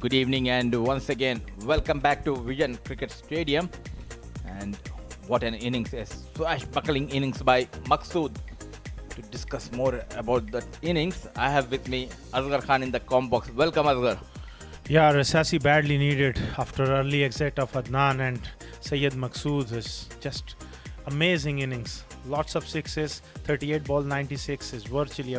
Speaker 2: Good evening and once again welcome back to Vision Cricket Stadium. And what an innings, a swashbuckling innings by Maqsood. To discuss more about that innings, I have with me Asghar Khan in the com box. Welcome, Asghar.
Speaker 1: Yeah, Rasasi badly needed after early exit of Adnan and Syed Maqsood. Is just amazing innings. Lots of sixes, 38 ball 96 is virtually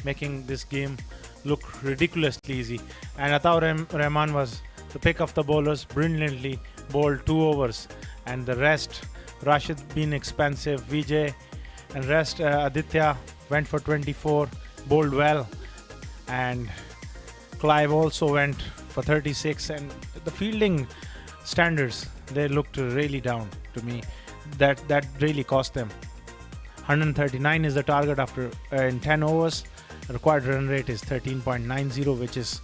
Speaker 1: making this game look ridiculously easy. And Ataur Rahman was the pick of the bowlers, brilliantly bowled 2 overs. And the rest, Rashid being expensive, Vijay and rest, Aditya went for 24, bowled well. And Clive also went for 36, and the fielding standards, they looked really down to me. That really cost them. 139 is the target after in 10 overs. The required run rate is 13.90, which is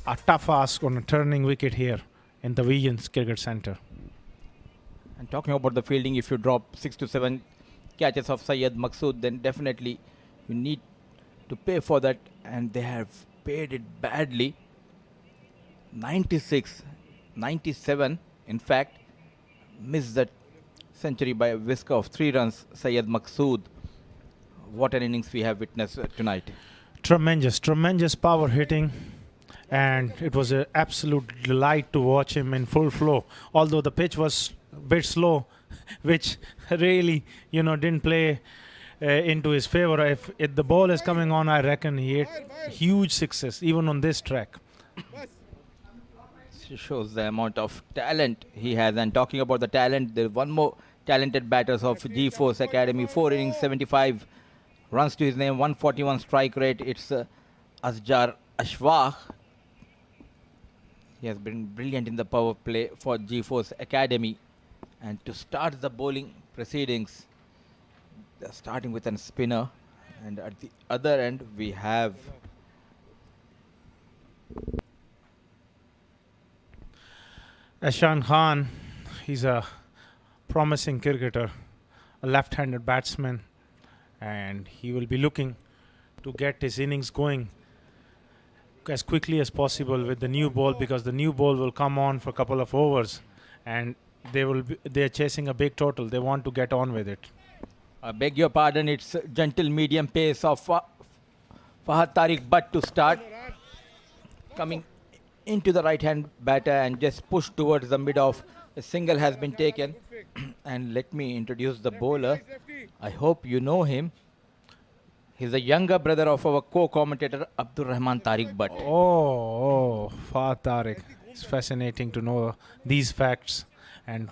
Speaker 1: a tough ask on a turning wicket here in the Visions Cricket Centre.
Speaker 2: And talking about the fielding, if you drop 6 to 7 catches of Syed Maqsood, then definitely you need to pay for that, and they have paid it badly. 96, 97, in fact, missed that century by a whisker of 3 runs, Syed Maqsood. What an innings we have witnessed tonight.
Speaker 1: Tremendous power hitting, and it was an absolute delight to watch him in full flow. Although the pitch was a bit slow, which really, didn't play into his favor. If the ball is coming on, I reckon he hit huge sixes, even on this track.
Speaker 2: Shows the amount of talent he has. And talking about the talent, there's one more talented batters of G4's Academy. 4 innings, 75 runs to his name, 141 strike rate. It's Asjar Ashwaq. He has been brilliant in the power play for G4's Academy. And to start the bowling proceedings, they're starting with a spinner. And at the other end, we have
Speaker 1: Ashan Khan. He's a promising cricketer, a left-handed batsman, and he will be looking to get his innings going as quickly as possible with the new ball, because the new ball will come on for a couple of overs, and they're chasing a big total. They want to get on with it.
Speaker 2: I beg your pardon, it's gentle medium pace of Fahad Tariq Butt to start. Coming into the right-hand batter and just push towards the mid-off. A single has been taken. And let me introduce the bowler. I hope you know him. He's the younger brother of our co-commentator Abdur Rahman Tariq Butt.
Speaker 1: Oh, Fahad Tariq. It's fascinating to know these facts. And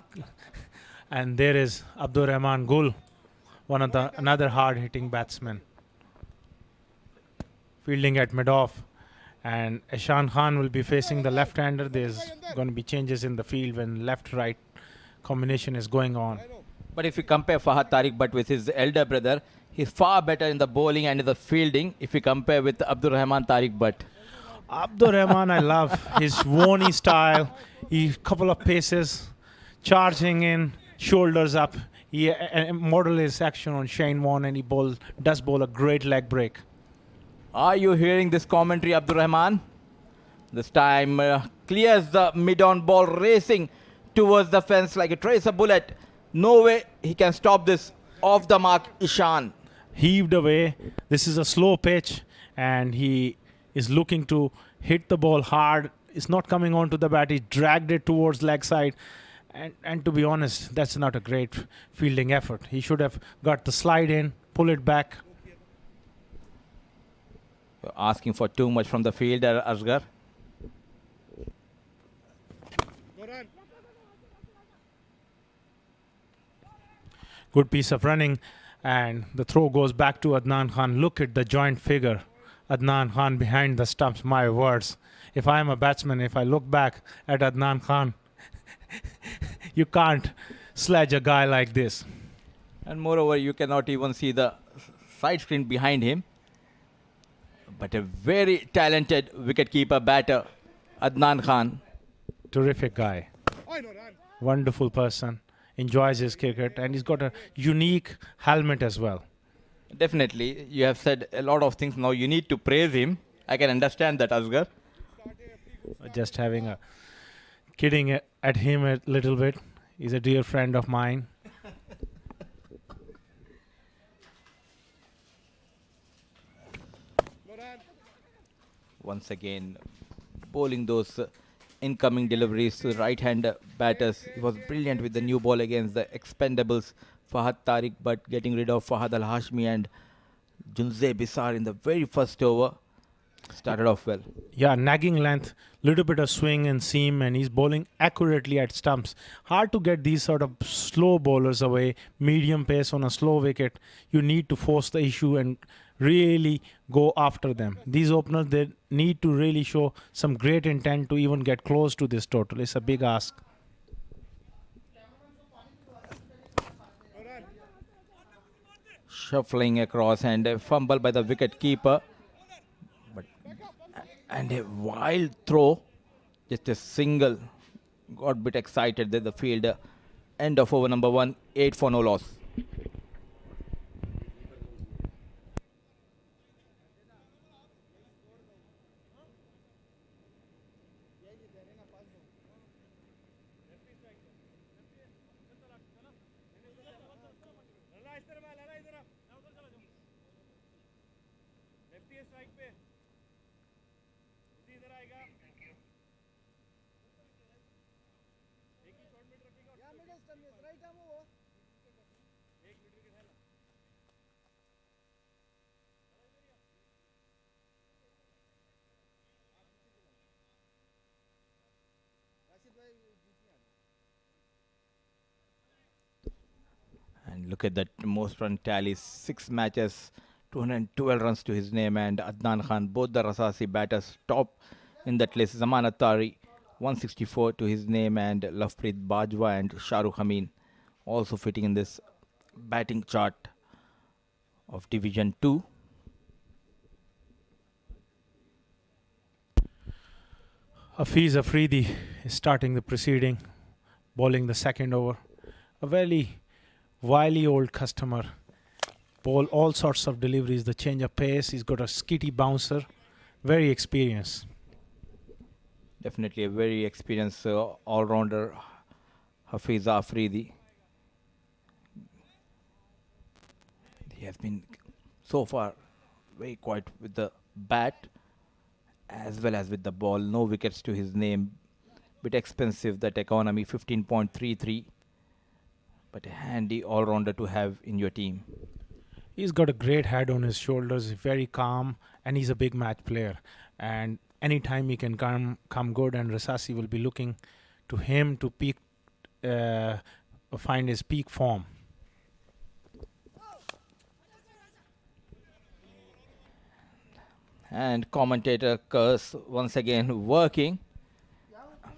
Speaker 1: there is Abdur Rahman Gul, another hard-hitting batsman, fielding at mid-off. And Ashan Khan will be facing the left-hander. There's going to be changes in the field when left-right combination is going on.
Speaker 2: But if you compare Fahad Tariq Butt with his elder brother, he's far better in the bowling and in the fielding if you compare with Abdur Rahman Tariq Butt.
Speaker 1: Abdur Rahman, I love his Woni style. He couple of paces, charging in, shoulders up. He model his action on Shane Warne, and he does bowl a great leg break.
Speaker 2: Are you hearing this commentary, Abdur Rahman? This time clears the mid-on ball, racing towards the fence like a tracer bullet. No way he can stop this. Off the mark, Ishan.
Speaker 1: Heaved away. This is a slow pitch, and he is looking to hit the ball hard. It's not coming onto the bat. He dragged it towards leg side. And to be honest, that's not a great fielding effort. He should have got the slide in, pull it back.
Speaker 2: You're asking for too much from the fielder, Asghar.
Speaker 1: Good piece of running, and the throw goes back to Adnan Khan. Look at the joint figure. Adnan Khan behind the stumps, my words. If I am a batsman, if I look back at Adnan Khan, you can't sledge a guy like this.
Speaker 2: And moreover, you cannot even see the side screen behind him. But a very talented wicketkeeper batter, Adnan Khan.
Speaker 1: Terrific guy. Wonderful person. Enjoys his cricket, and he's got a unique helmet as well.
Speaker 2: Definitely. You have said a lot of things now. You need to praise him. I can understand that, Asghar.
Speaker 1: Just having a kidding at him a little bit. He's a dear friend of mine.
Speaker 2: Once again, bowling those incoming deliveries to right-hand batters. He was brilliant with the new ball against the expendables Fahad Tariq, but getting rid of Fahad Al Hashmi and Junze Bisar in the very first over. Started off well.
Speaker 1: Yeah, nagging length, little bit of swing and seam, and he's bowling accurately at stumps. Hard to get these sort of slow bowlers away. Medium pace on a slow wicket. You need to force the issue and really go after them. These openers, they need to really show some great intent to even get close to this total. It's a big ask.
Speaker 2: Shuffling across and a fumble by the wicket keeper. And a wild throw, just a single. Got a bit excited that the field. End of over number 1, 8 for no loss. And look at that most run tally, 6 matches, 212 runs to his name, and Adnan Khan, both the Rasasi batters top in that list. Zaman Attari, 164 to his name, and Lovepreet Bajwa and Shahrukh Amin also fitting in this batting chart of Division 2.
Speaker 1: Hafiz Afridi is starting the proceeding, bowling the second over. A very wily old customer. Bowl all sorts of deliveries, the change of pace. He's got a skitty bouncer. Very experienced.
Speaker 2: Definitely a very experienced all-rounder, Hafiz Afridi. He has been so far very quiet with the bat as well as with the ball. No wickets to his name. Bit expensive, that economy, 15.33. But a handy all-rounder to have in your team.
Speaker 1: He's got a great head on his shoulders, very calm, and he's a big match player. And anytime he can come good, and Rasasi will be looking to him to peak, find his peak form.
Speaker 2: And commentator Curse once again working.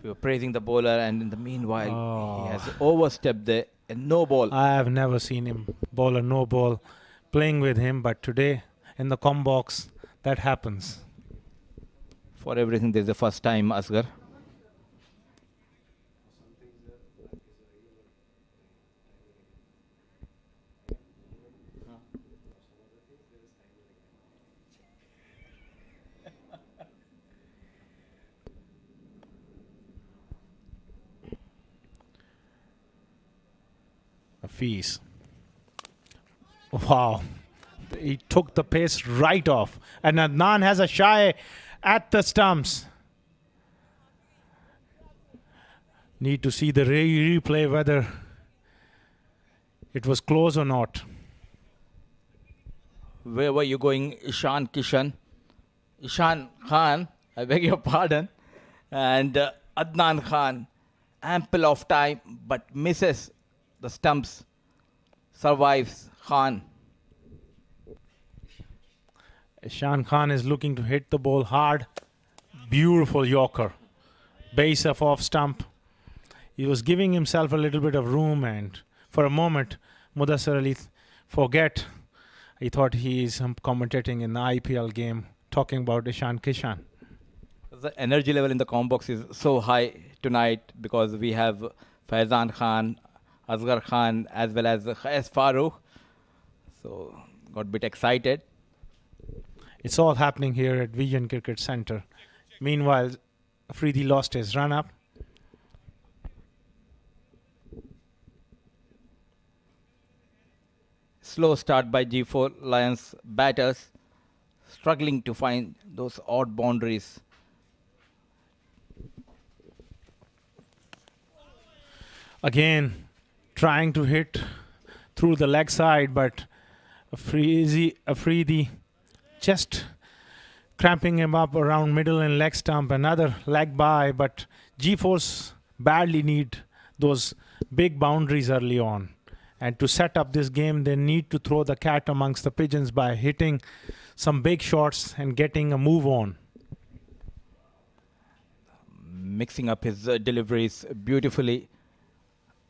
Speaker 2: We were praising the bowler, and in the meanwhile, he has overstepped the no ball.
Speaker 1: I have never seen him bowl a no ball playing with him, but today in the com box, that happens.
Speaker 2: For everything, there's a first time, Asghar.
Speaker 1: Hafiz. Wow. He took the pace right off. And Adnan has a shy at the stumps. Need to see the replay whether it was close or not.
Speaker 2: Where were you going, Ishan Kishan? Ishan Khan, I beg your pardon. And Adnan Khan, ample of time, but misses the stumps. Survives Khan.
Speaker 1: Ishan Khan is looking to hit the ball hard. Beautiful Yorker. Base of off stump. He was giving himself a little bit of room, and for a moment, Mudassar Ali forget. He thought he is commentating in the IPL game, talking about Ishan Kishan.
Speaker 2: The energy level in the com box is so high tonight because we have Faizan Khan, Asghar Khan, as well as Khais Farooq. So, got a bit excited.
Speaker 1: It's all happening here at Vision Cricket Center. Meanwhile, Afridi lost his run up.
Speaker 2: Slow start by G4 Lions batters, struggling to find those odd boundaries.
Speaker 1: Again, trying to hit through the leg side, but Afridi just cramping him up around middle and leg stump. Another leg by, but G4s badly need those big boundaries early on. And to set up this game, they need to throw the cat amongst the pigeons by hitting some big shots and getting a move on.
Speaker 2: Mixing up his deliveries beautifully,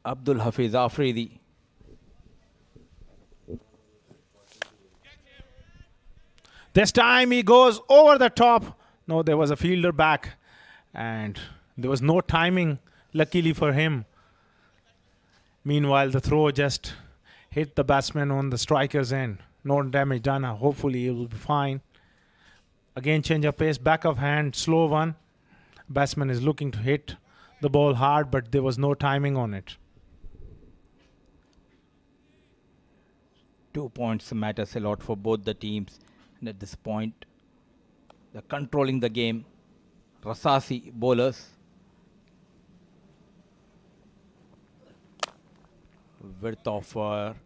Speaker 2: Abdul Hafiz Afridi.
Speaker 1: This time he goes over the top. No, there was a fielder back and there was no timing, luckily for him. Meanwhile, the throw just hit the batsman on the striker's end. No damage done. Hopefully, it will be fine. Again, change of pace, back of hand, slow one. Batsman is looking to hit the ball hard, but there was no timing on it.
Speaker 2: 2 points matters a lot for both the teams. And at this point, they're controlling the game. Rasasi bowlers. Width of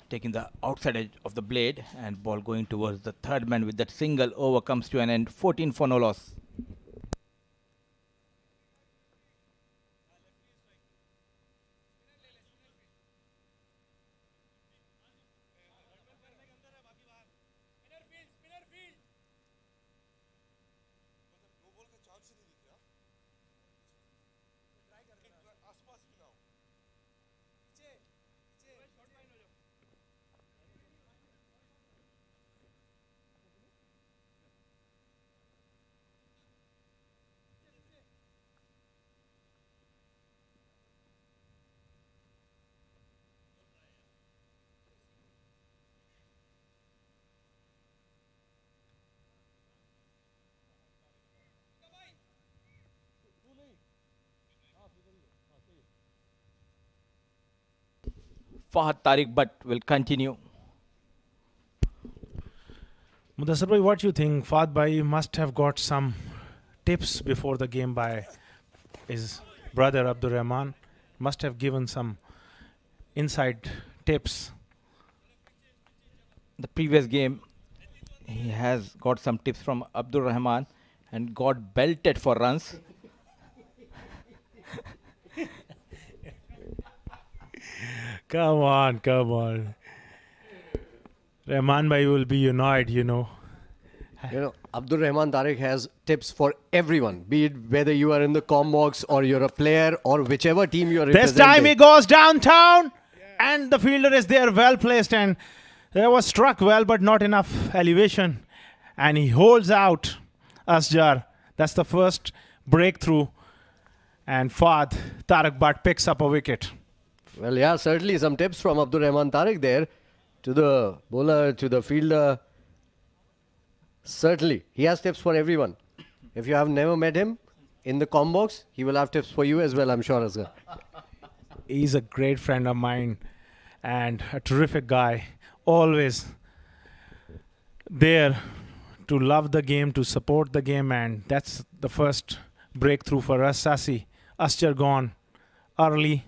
Speaker 2: taking the outside edge of the blade and ball going towards the third man with that single over comes to an end. 14 for no loss. Fahad Tariq Butt will continue.
Speaker 1: Mudassar bhai, what do you think? Fahad bhai must have got some tips before the game by his brother Abdur Rahman. Must have given some inside tips.
Speaker 2: The previous game, he has got some tips from Abdur Rahman and got belted for runs.
Speaker 1: Come on, come on. Rahman bhai will be annoyed, you know.
Speaker 3: You know, Abdur Rahman Tariq has tips for everyone, be it whether you are in the com box or you're a player or whichever team you're
Speaker 1: This
Speaker 3: representing.
Speaker 1: time he goes downtown and the fielder is there well placed and there was struck well but not enough elevation. And he holds out Asjar. That's the first breakthrough. And Fahad Tariq Butt picks up a wicket.
Speaker 3: Well, yeah, certainly some tips from Abdur Rahman Tariq there to the bowler, to the fielder. Certainly, he has tips for everyone. If you have never met him in the com box, he will have tips for you as well, I'm sure, Asghar.
Speaker 1: He's a great friend of mine and a terrific guy. Always there to love the game, to support the game, and that's the first breakthrough for Rasasi. Asjar gone early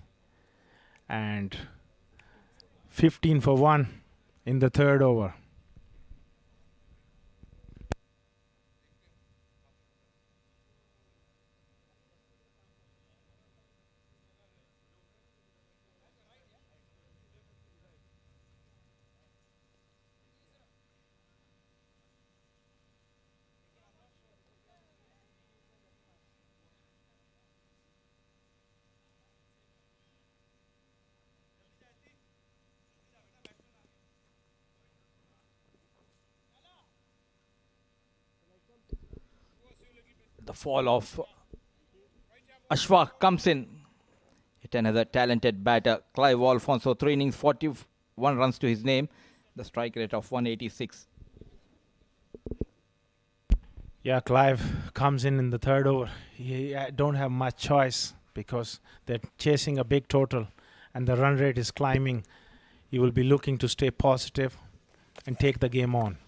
Speaker 1: and 15 for 1 in the third over.
Speaker 2: The fall of Ashfaq comes in. Yet another talented batter. Clive Alfonso, 3 innings, 41 runs to his name. The strike rate of 186.
Speaker 1: Yeah, Clive comes in the third over, he don't have much choice because they're chasing a big total and the run rate is climbing. He will be looking to stay positive and take the game on.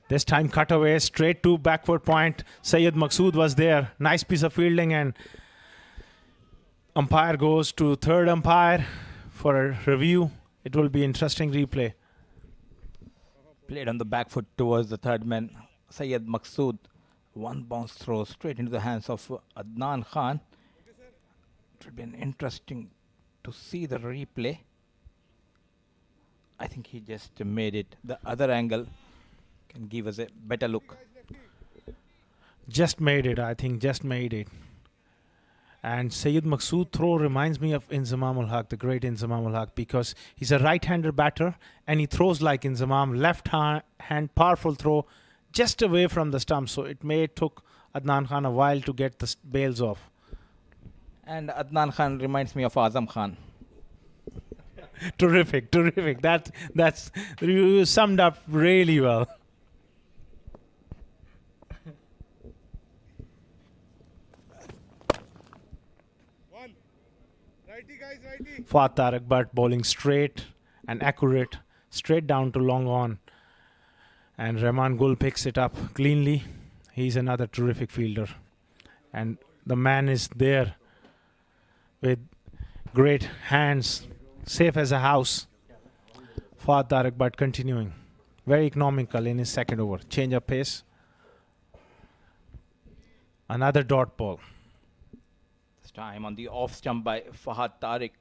Speaker 1: This time cut away straight to backward point. Syed Maqsood was there. Nice piece of fielding, and umpire goes to third umpire for a review. It will be interesting replay.
Speaker 2: Played on the back foot towards the third man, Syed Maqsood. One bounce throw straight into the hands of Adnan Khan. It would be interesting to see the replay. I think he just made it. The other angle can give us a better look.
Speaker 1: Just made it, I think, just made it. And Syed Maqsood throw reminds me of Inzamam ul Haq, the great Inzamam ul Haq, because he's a right-hander batter and he throws like Inzamam, left hand powerful throw just away from the stump. So it took Adnan Khan a while to get the bails off.
Speaker 2: And Adnan Khan reminds me of Azam Khan.
Speaker 1: Terrific, terrific. That's you summed up really well. Fahad Tariq Butt bowling straight and accurate, straight down to long on. And Rahman Gul picks it up cleanly. He's another terrific fielder. And the man is there with great hands, safe as a house. Fahad Tariq Butt continuing. Very economical in his second over. Change of pace. Another dot ball.
Speaker 2: This time on the off stump by Fahad Tariq.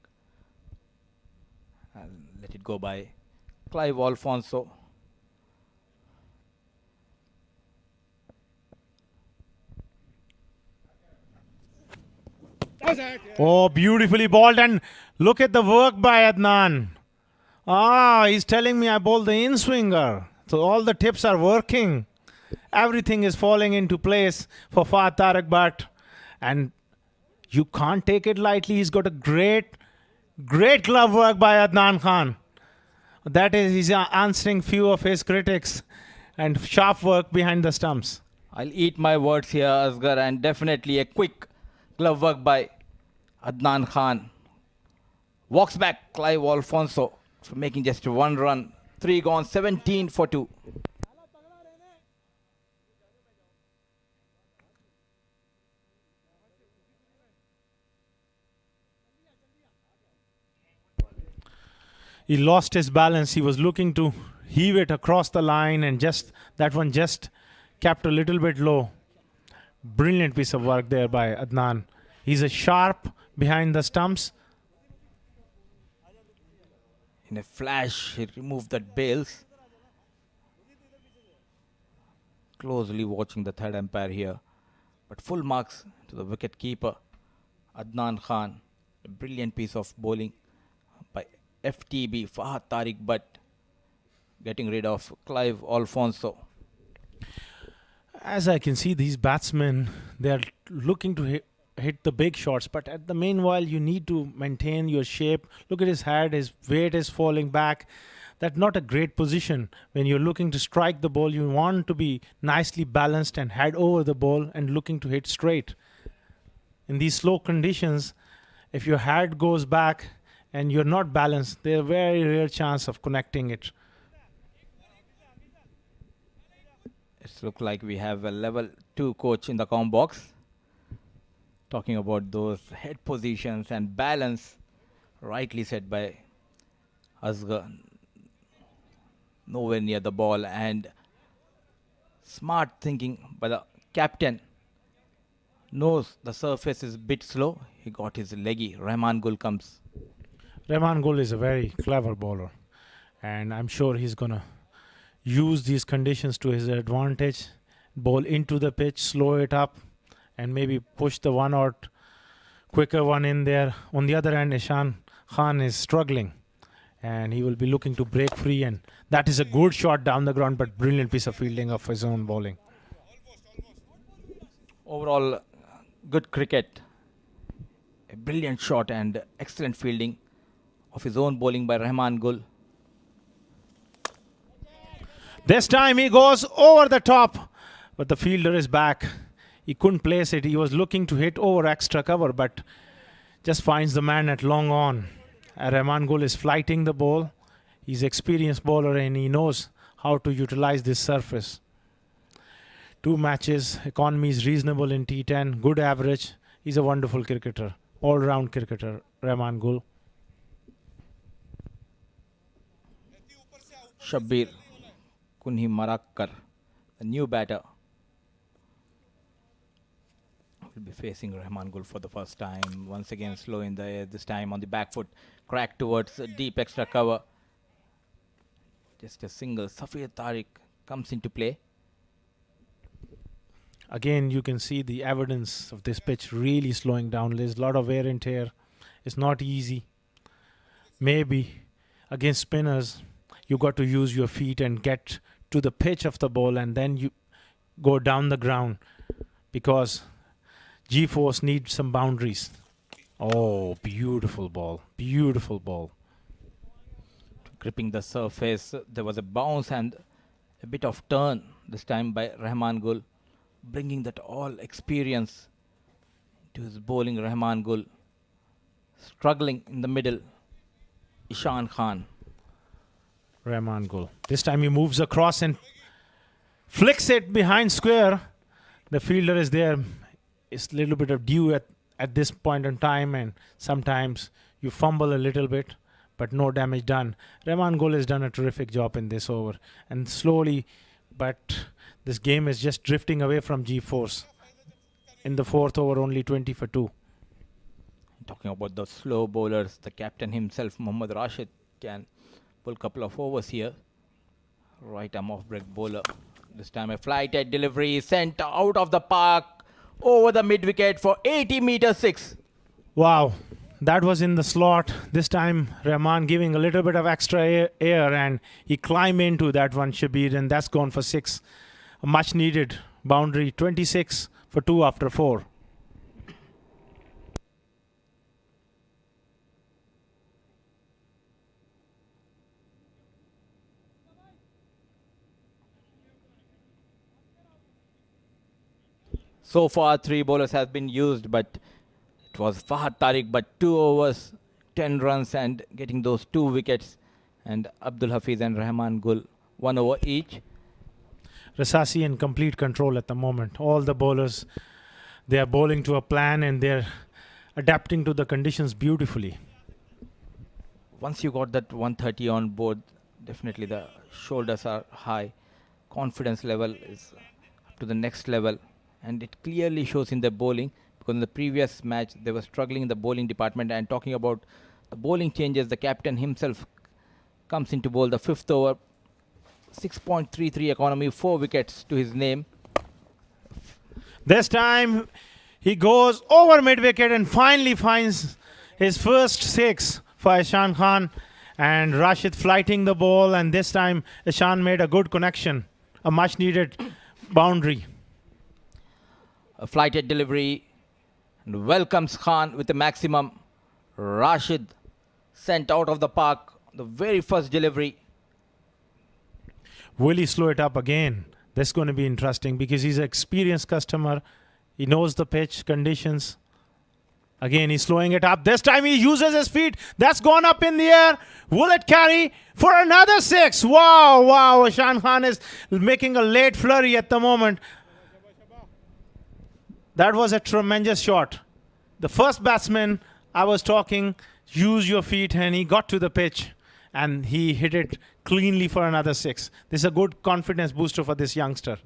Speaker 2: And let it go by Clive Alfonso.
Speaker 1: Oh, beautifully bowled, and look at the work by Adnan. He's telling me I bowled the in-swinger. So all the tips are working. Everything is falling into place for Fahad Tariq Butt. And you can't take it lightly. He's got a great glove work by Adnan Khan. That is, he's answering few of his critics, and sharp work behind the stumps.
Speaker 2: I'll eat my words here, Asghar, and definitely a quick glove work by Adnan Khan. Walks back Clive Alfonso for making just one run. 3 gone, 17 for 2.
Speaker 1: He lost his balance. He was looking to heave it across the line, and that one just kept a little bit low. Brilliant piece of work there by Adnan. He's a sharp behind the stumps.
Speaker 2: In a flash, he removed that bails. Closely watching the third umpire here. But full marks to the wicket keeper, Adnan Khan. A brilliant piece of bowling by FTB, Fahad Tariq Butt, getting rid of Clive Alfonso.
Speaker 1: As I can see, these batsmen, they're looking to hit the big shots, but at the meanwhile, you need to maintain your shape. Look at his head, his weight is falling back. That's not a great position. When you're looking to strike the ball, you want to be nicely balanced and head over the ball and looking to hit straight. In these slow conditions, if your head goes back and you're not balanced, there's a very rare chance of connecting it.
Speaker 2: It looks like we have a level 2 coach in the comm box. Talking about those head positions and balance, rightly said by Asghar. Nowhere near the ball, and smart thinking by the captain. Knows the surface is a bit slow. He got his leggy. Rahman Gul comes.
Speaker 1: Rahman Gul is a very clever bowler, and I'm sure he's going to use these conditions to his advantage. Bowl into the pitch, slow it up, and maybe push the one or quicker one in there. On the other hand, Ishan Khan is struggling, and he will be looking to break free, and that is a good shot down the ground, but brilliant piece of fielding of his own bowling.
Speaker 2: Overall, good cricket. A brilliant shot and excellent fielding of his own bowling by Rahman Gul.
Speaker 1: This time he goes over the top, but the fielder is back. He couldn't place it. He was looking to hit over extra cover, but just finds the man at long on. Rahman Gul is flighting the ball. He's an experienced bowler and he knows how to utilize this surface. 2 matches, economy is reasonable in T10, good average. He's a wonderful cricketer, all-round cricketer, Rahman Gul.
Speaker 2: Shabbir Kunhi Marakkar, the new batter, will be facing Rahman Gul for the first time. Once again, slow in the air, this time on the back foot, crack towards deep extra cover. Just a single. Safir Tariq comes into play.
Speaker 1: Again, you can see the evidence of this pitch really slowing down. There's a lot of wear and tear. It's not easy. Maybe against spinners, you got to use your feet and get to the pitch of the ball and then you go down the ground because G-force needs some boundaries. Oh, beautiful ball. Beautiful ball.
Speaker 2: Gripping the surface, there was a bounce and a bit of turn this time by Rahman Gul, bringing that all experience to his bowling. Rahman Gul struggling in the middle. Ishan Khan.
Speaker 1: Rahman Gul. This time he moves across and flicks it behind square. The fielder is there. It's a little bit of dew at this point in time, and sometimes you fumble a little bit, but no damage done. Rahman Gul has done a terrific job in this over. And slowly, but this game is just drifting away from G-force. In the 4th over, only 20 for 2.
Speaker 2: Talking about the slow bowlers, the captain himself, Mohammad Rashid, can pull a couple of overs here. Right arm off break bowler. This time a flighted delivery sent out of the park over the mid wicket for 80 meter 6.
Speaker 1: Wow, that was in the slot. This time Rahman giving a little bit of extra air and he climbed into that one, Shabbir, and that's gone for 6. A much needed boundary, 26 for 2 after 4.
Speaker 2: So far 3 bowlers have been used, but it was Fahad Tariq, but 2 overs, 10 runs and getting those 2 wickets, and Abdul Hafiz and Rahman Gul 1 over each.
Speaker 1: Rasasi in complete control at the moment. All the bowlers, they are bowling to a plan and they're adapting to the conditions beautifully.
Speaker 2: Once you got that 130 on board, definitely the shoulders are high. Confidence level is up to the next level, and it clearly shows in the bowling, because in the previous match they were struggling in the bowling department. And talking about the bowling changes, the captain himself comes into bowl the 5th over. 6.33 economy, 4 wickets to his name.
Speaker 1: This time he goes over mid wicket and finally finds his first 6 for Ishan Khan, and Rashid flighting the ball, and this time Ishan made a good connection, a much needed boundary.
Speaker 2: A flighted delivery and welcomes Khan with the maximum. Rashid sent out of the park, the very first delivery.
Speaker 1: Will he slow it up again? That's going to be interesting because he's an experienced customer. He knows the pitch conditions. Again, he's slowing it up. This time he uses his feet. That's gone up in the air. Will it carry for another 6? Wow, wow. Ishan Khan is making a late flurry at the moment. That was a tremendous shot. The first batsman I was talking, use your feet, and he got to the pitch and he hit it cleanly for another 6. This is a good confidence booster for this youngster.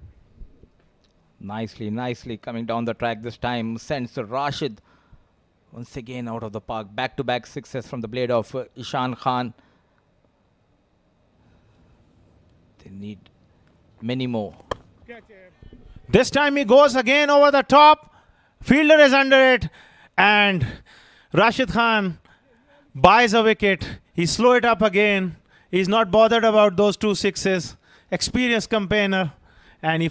Speaker 2: Nicely coming down the track this time. Sends Rashid once again out of the park. Back-to-back 6s from the blade of Ishan Khan. They need many more.
Speaker 1: This time he goes again over the top. Fielder is under it. And Rashid Khan buys a wicket. He slow it up again. He's not bothered about those 2 6s. Experienced campaigner. And he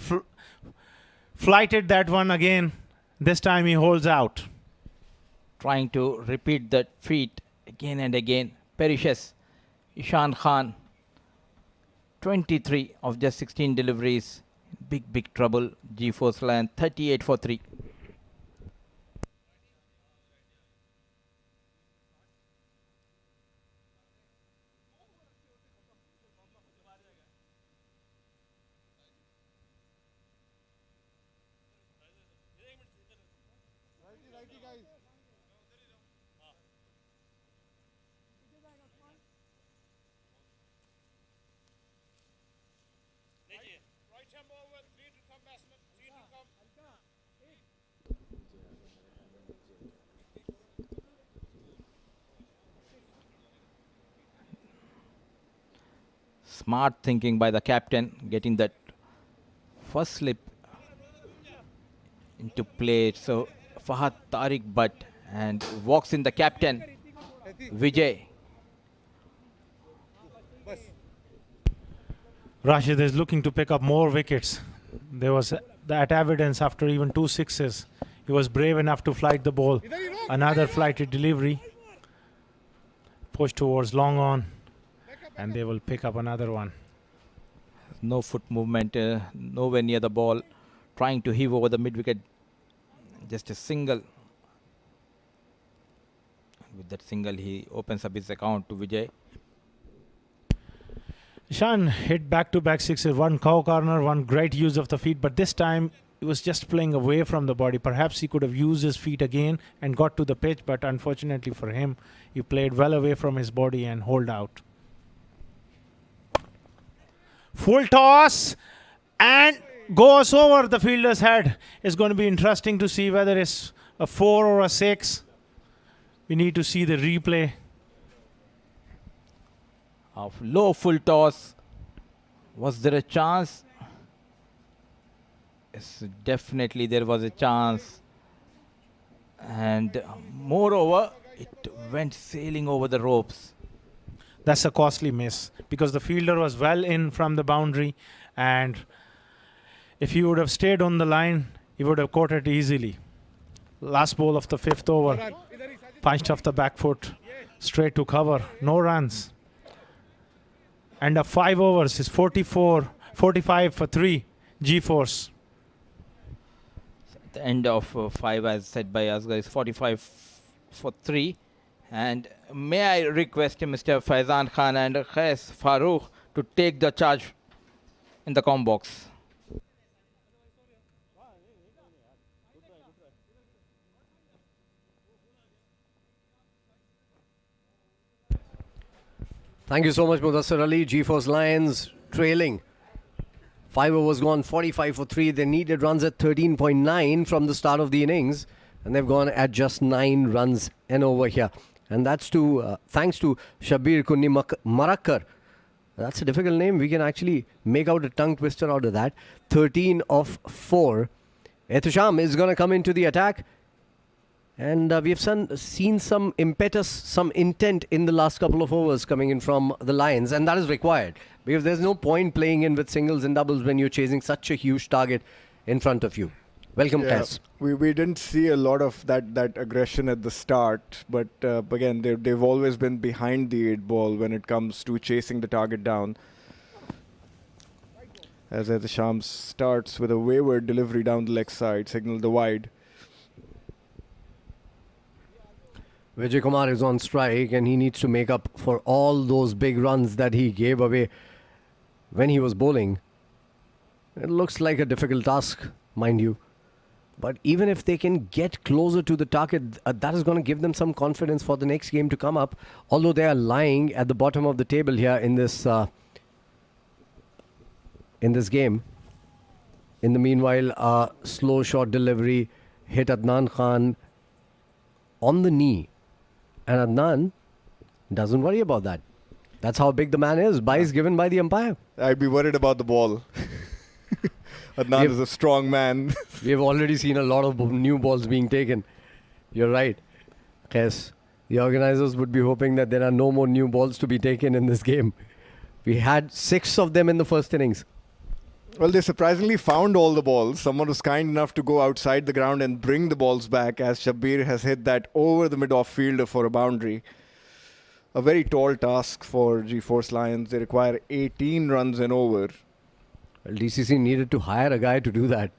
Speaker 1: flighted that one again. This time he holds out.
Speaker 2: Trying to repeat that feat again and again. Perishes. Ishan Khan, 23 of just 16 deliveries. big trouble. G-Force Lion 38 for 3. Smart thinking by the captain, getting that first slip into play. So Fahad Tariq Butt, and walks in the captain, Vijay.
Speaker 1: Rashid is looking to pick up more wickets. There was that evidence after even 2 sixes. He was brave enough to flight the ball. Another flighted delivery. Push towards long on. And they will pick up another one.
Speaker 2: No foot movement, nowhere near the ball. Trying to heave over the mid-wicket. Just a single. With that single, he opens up his account to Vijay.
Speaker 1: Ishan hit back-to-back sixes, one cow corner, one great use of the feet, but this time he was just playing away from the body. Perhaps he could have used his feet again and got to the pitch, but unfortunately for him, he played well away from his body and holed out. Full toss and goes over the fielder's head. It's going to be interesting to see whether it's a 4 or a 6. We need to see the replay.
Speaker 2: Of low full toss. Was there a chance? Yes, definitely there was a chance. And moreover, it went sailing over the ropes.
Speaker 1: That's a costly miss because the fielder was well in from the boundary, and if he would have stayed on the line, he would have caught it easily. Last ball of the 5th over, punched off the back foot, straight to cover, no runs. And a 5 overs is 45 for 3, G-Force.
Speaker 2: The end of 5, as said by Asghar, is 45 for 3. And may I request Mr. Faizan Khan and Khais Farooq to take the charge in the comm box.
Speaker 3: Thank you so much, Mudassir Ali. G-Force Lions trailing. 5 overs gone, 45 for 3. They needed runs at 13.9 from the start of the innings, and they've gone at just 9 runs and over here. And that's thanks to Shabir Kunni Marakkar. That's a difficult name. We can actually make out a tongue twister out of that. 13 of 4. Ehtisham is going to come into the attack. And we have seen some impetus, some intent in the last couple of overs coming in from the Lions. And that is required. Because there's no point playing in with singles and doubles when you're chasing such a huge target in front of you. Welcome, Tess.
Speaker 4: We didn't see a lot of that aggression at the start, but again, they've always been behind the 8 ball when it comes to chasing the target down. As Ehtisham starts with a wayward delivery down the leg side, signal the wide.
Speaker 3: Vijay Kumar is on strike, and he needs to make up for all those big runs that he gave away when he was bowling. It looks like a difficult task, mind you. But even if they can get closer to the target, that is going to give them some confidence for the next game to come up. Although they are lying at the bottom of the table here in this game. In the meanwhile, a slow short delivery hit Adnan Khan on the knee. And Adnan doesn't worry about that. That's how big the man is. Byes given by the umpire.
Speaker 4: I'd be worried about the ball. Adnan is a strong man.
Speaker 3: We have already seen a lot of new balls being taken. You're right. Yes, the organizers would be hoping that there are no more new balls to be taken in this game. We had 6 of them in the first innings.
Speaker 4: Well, they surprisingly found all the balls. Someone was kind enough to go outside the ground and bring the balls back, as Shabir has hit that over the mid-off fielder for a boundary. A very tall task for G-Force Lions. They require 18 runs and over.
Speaker 3: Well, DCC needed to hire a guy to do that.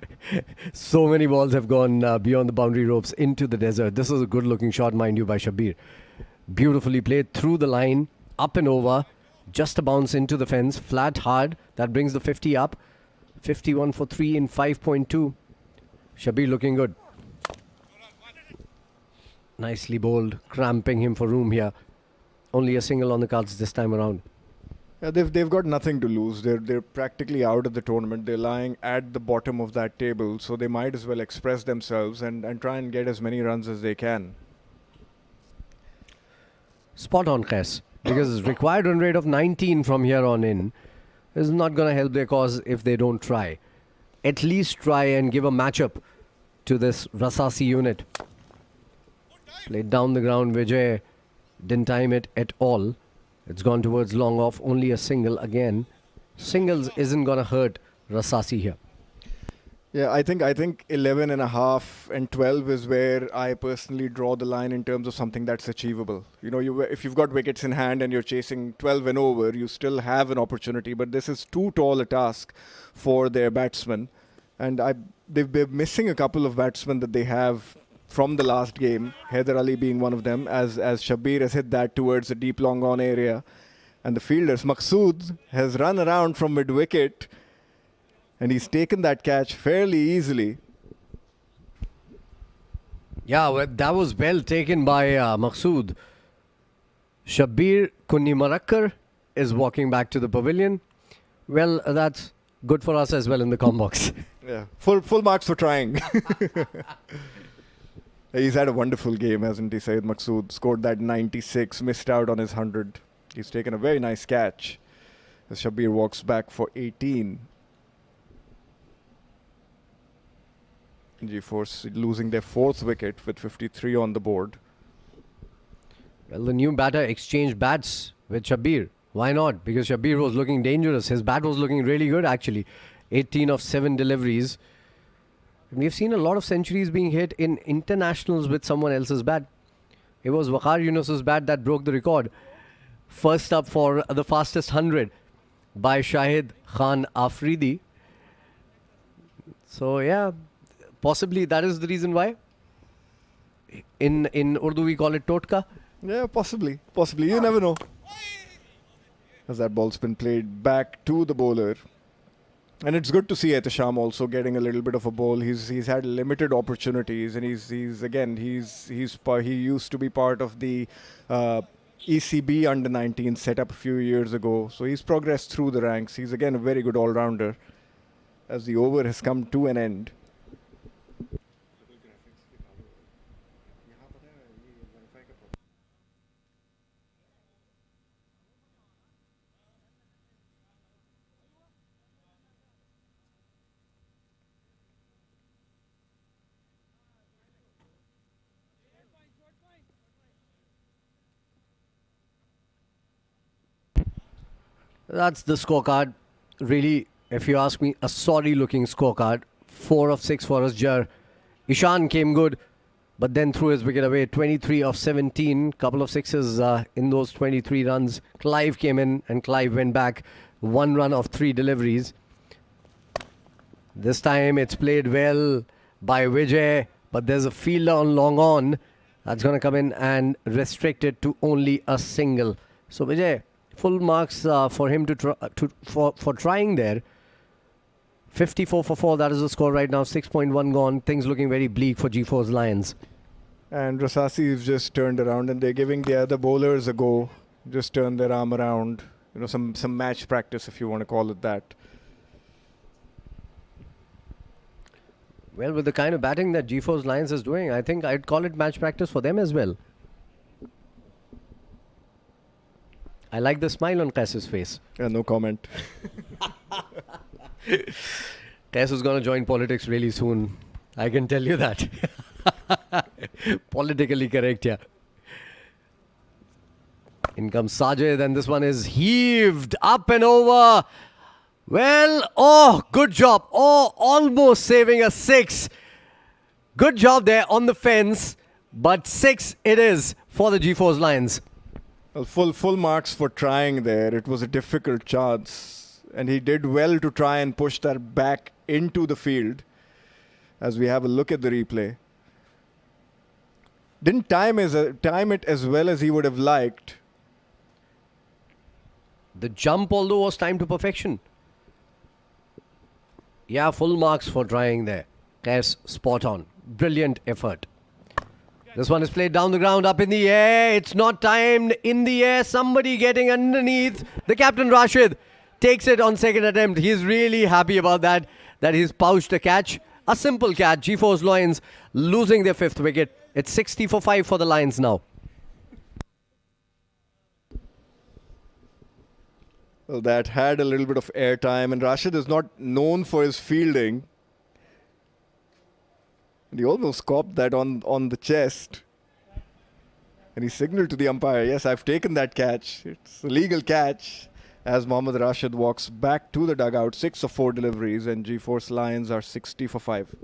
Speaker 3: So many balls have gone beyond the boundary ropes into the desert. This is a good-looking shot, mind you, by Shabir. Beautifully played through the line, up and over. Just a bounce into the fence, flat hard. That brings the 50 up. 51 for 3 in 5.2. Shabir looking good. Nicely bowled, cramping him for room here. Only a single on the cards this time around.
Speaker 4: Yeah, they've got nothing to lose. They're practically out of the tournament. They're lying at the bottom of that table, so they might as well express themselves and try and get as many runs as they can.
Speaker 3: Spot on, Qais. Because required run rate of 19 from here on in is not going to help their cause if they don't try. At least try and give a matchup to this Rasasi unit. Played down the ground, Vijay didn't time it at all. It's gone towards long off, only a single again. Singles isn't going to hurt Rasasi here.
Speaker 4: Yeah, I think 11 and a half and 12 is where I personally draw the line in terms of something that's achievable. You know, if you've got wickets in hand and you're chasing 12 and over, you still have an opportunity. But this is too tall a task for their batsmen. And they've been missing a couple of batsmen that they have from the last game, Haider Ali being one of them, as Shabir has hit that towards the deep long on area. And the fielders, Maqsood has run around from mid-wicket and he's taken that catch fairly easily.
Speaker 3: Yeah, well, that was well taken by Maqsood. Shabir Kunni is walking back to the pavilion. Well, that's good for us as well in the com box.
Speaker 4: Yeah, full marks for trying. He's had a wonderful game, hasn't he, Syed Maqsood? Scored that 96, missed out on his 100. He's taken a very nice catch as Shabir walks back for 18. G-Force losing their 4th wicket with 53 on the board.
Speaker 3: Well, the new batter exchanged bats with Shabir. Why not? Because Shabir was looking dangerous. His bat was looking really good, actually. 18 of 7 deliveries. We've seen a lot of centuries being hit in internationals with someone else's bat. It was Waqar Yunus's bat that broke the record. First up for the fastest 100 by Shahid Khan Afridi. So, yeah, possibly that is the reason why. In Urdu, we call it Totka.
Speaker 4: Yeah, possibly. You never know. As that ball's been played back to the bowler. And it's good to see Ehtisham also getting a little bit of a bowl. He's had limited opportunities, and he used to be part of the ECB under-19 setup a few years ago. So he's progressed through the ranks. He's again a very good all-rounder. As the over has come to an end.
Speaker 3: That's the scorecard. Really, if you ask me, a sorry-looking scorecard. 4 of 6 for Asjar. Ishan came good, but then threw his wicket away. 23 of 17. Couple of sixes in those 23 runs. Clive came in, and Clive went back. 1 run of 3 deliveries. This time it's played well by Vijay, but there's a fielder on long on. That's going to come in and restrict it to only a single. So Vijay, full marks for him for trying there. 54 for 4, that is the score right now. 6.1 gone. Things looking very bleak for G4's Lions.
Speaker 4: And Rasasi's just turned around and they're giving the other bowlers a go. Just turn their arm around. You know, some match practice, if you want to call it that.
Speaker 3: Well, with the kind of batting that G4's Lions is doing, I think I'd call it match practice for them as well. I like the smile on Qais's face.
Speaker 4: Yeah, no comment.
Speaker 3: Qais is going to join politics really soon. I can tell you that. Politically correct, yeah. In comes Sajid, and this one is heaved up and over. Well, oh, good job. Oh, almost saving a 6. Good job there on the fence. But 6 it is for the G4's Lions.
Speaker 4: Well, full marks for trying there. It was a difficult chance. and he did well to try and push that back into the field. As we have a look at the replay, didn't time it as well as he would have liked.
Speaker 3: The jump, although, was timed to perfection. Yeah, full marks for trying there. Yes, spot on. Brilliant effort. This one is played down the ground, up in the air. It's not timed. In the air, somebody getting underneath. The captain, Rashid, takes it on second attempt. He's really happy about that he's pouched a catch. A simple catch. G4's Lions losing their 5th wicket. It's 60 for 5 for the Lions now.
Speaker 4: Well, that had a little bit of airtime, and Rashid is not known for his fielding. And he almost copped that on the chest. And he signaled to the umpire, yes, I've taken that catch. It's a legal catch. As Mohammad Rashid walks back to the dugout, 6 of 4 deliveries, and G4's Lions are 60 for 5.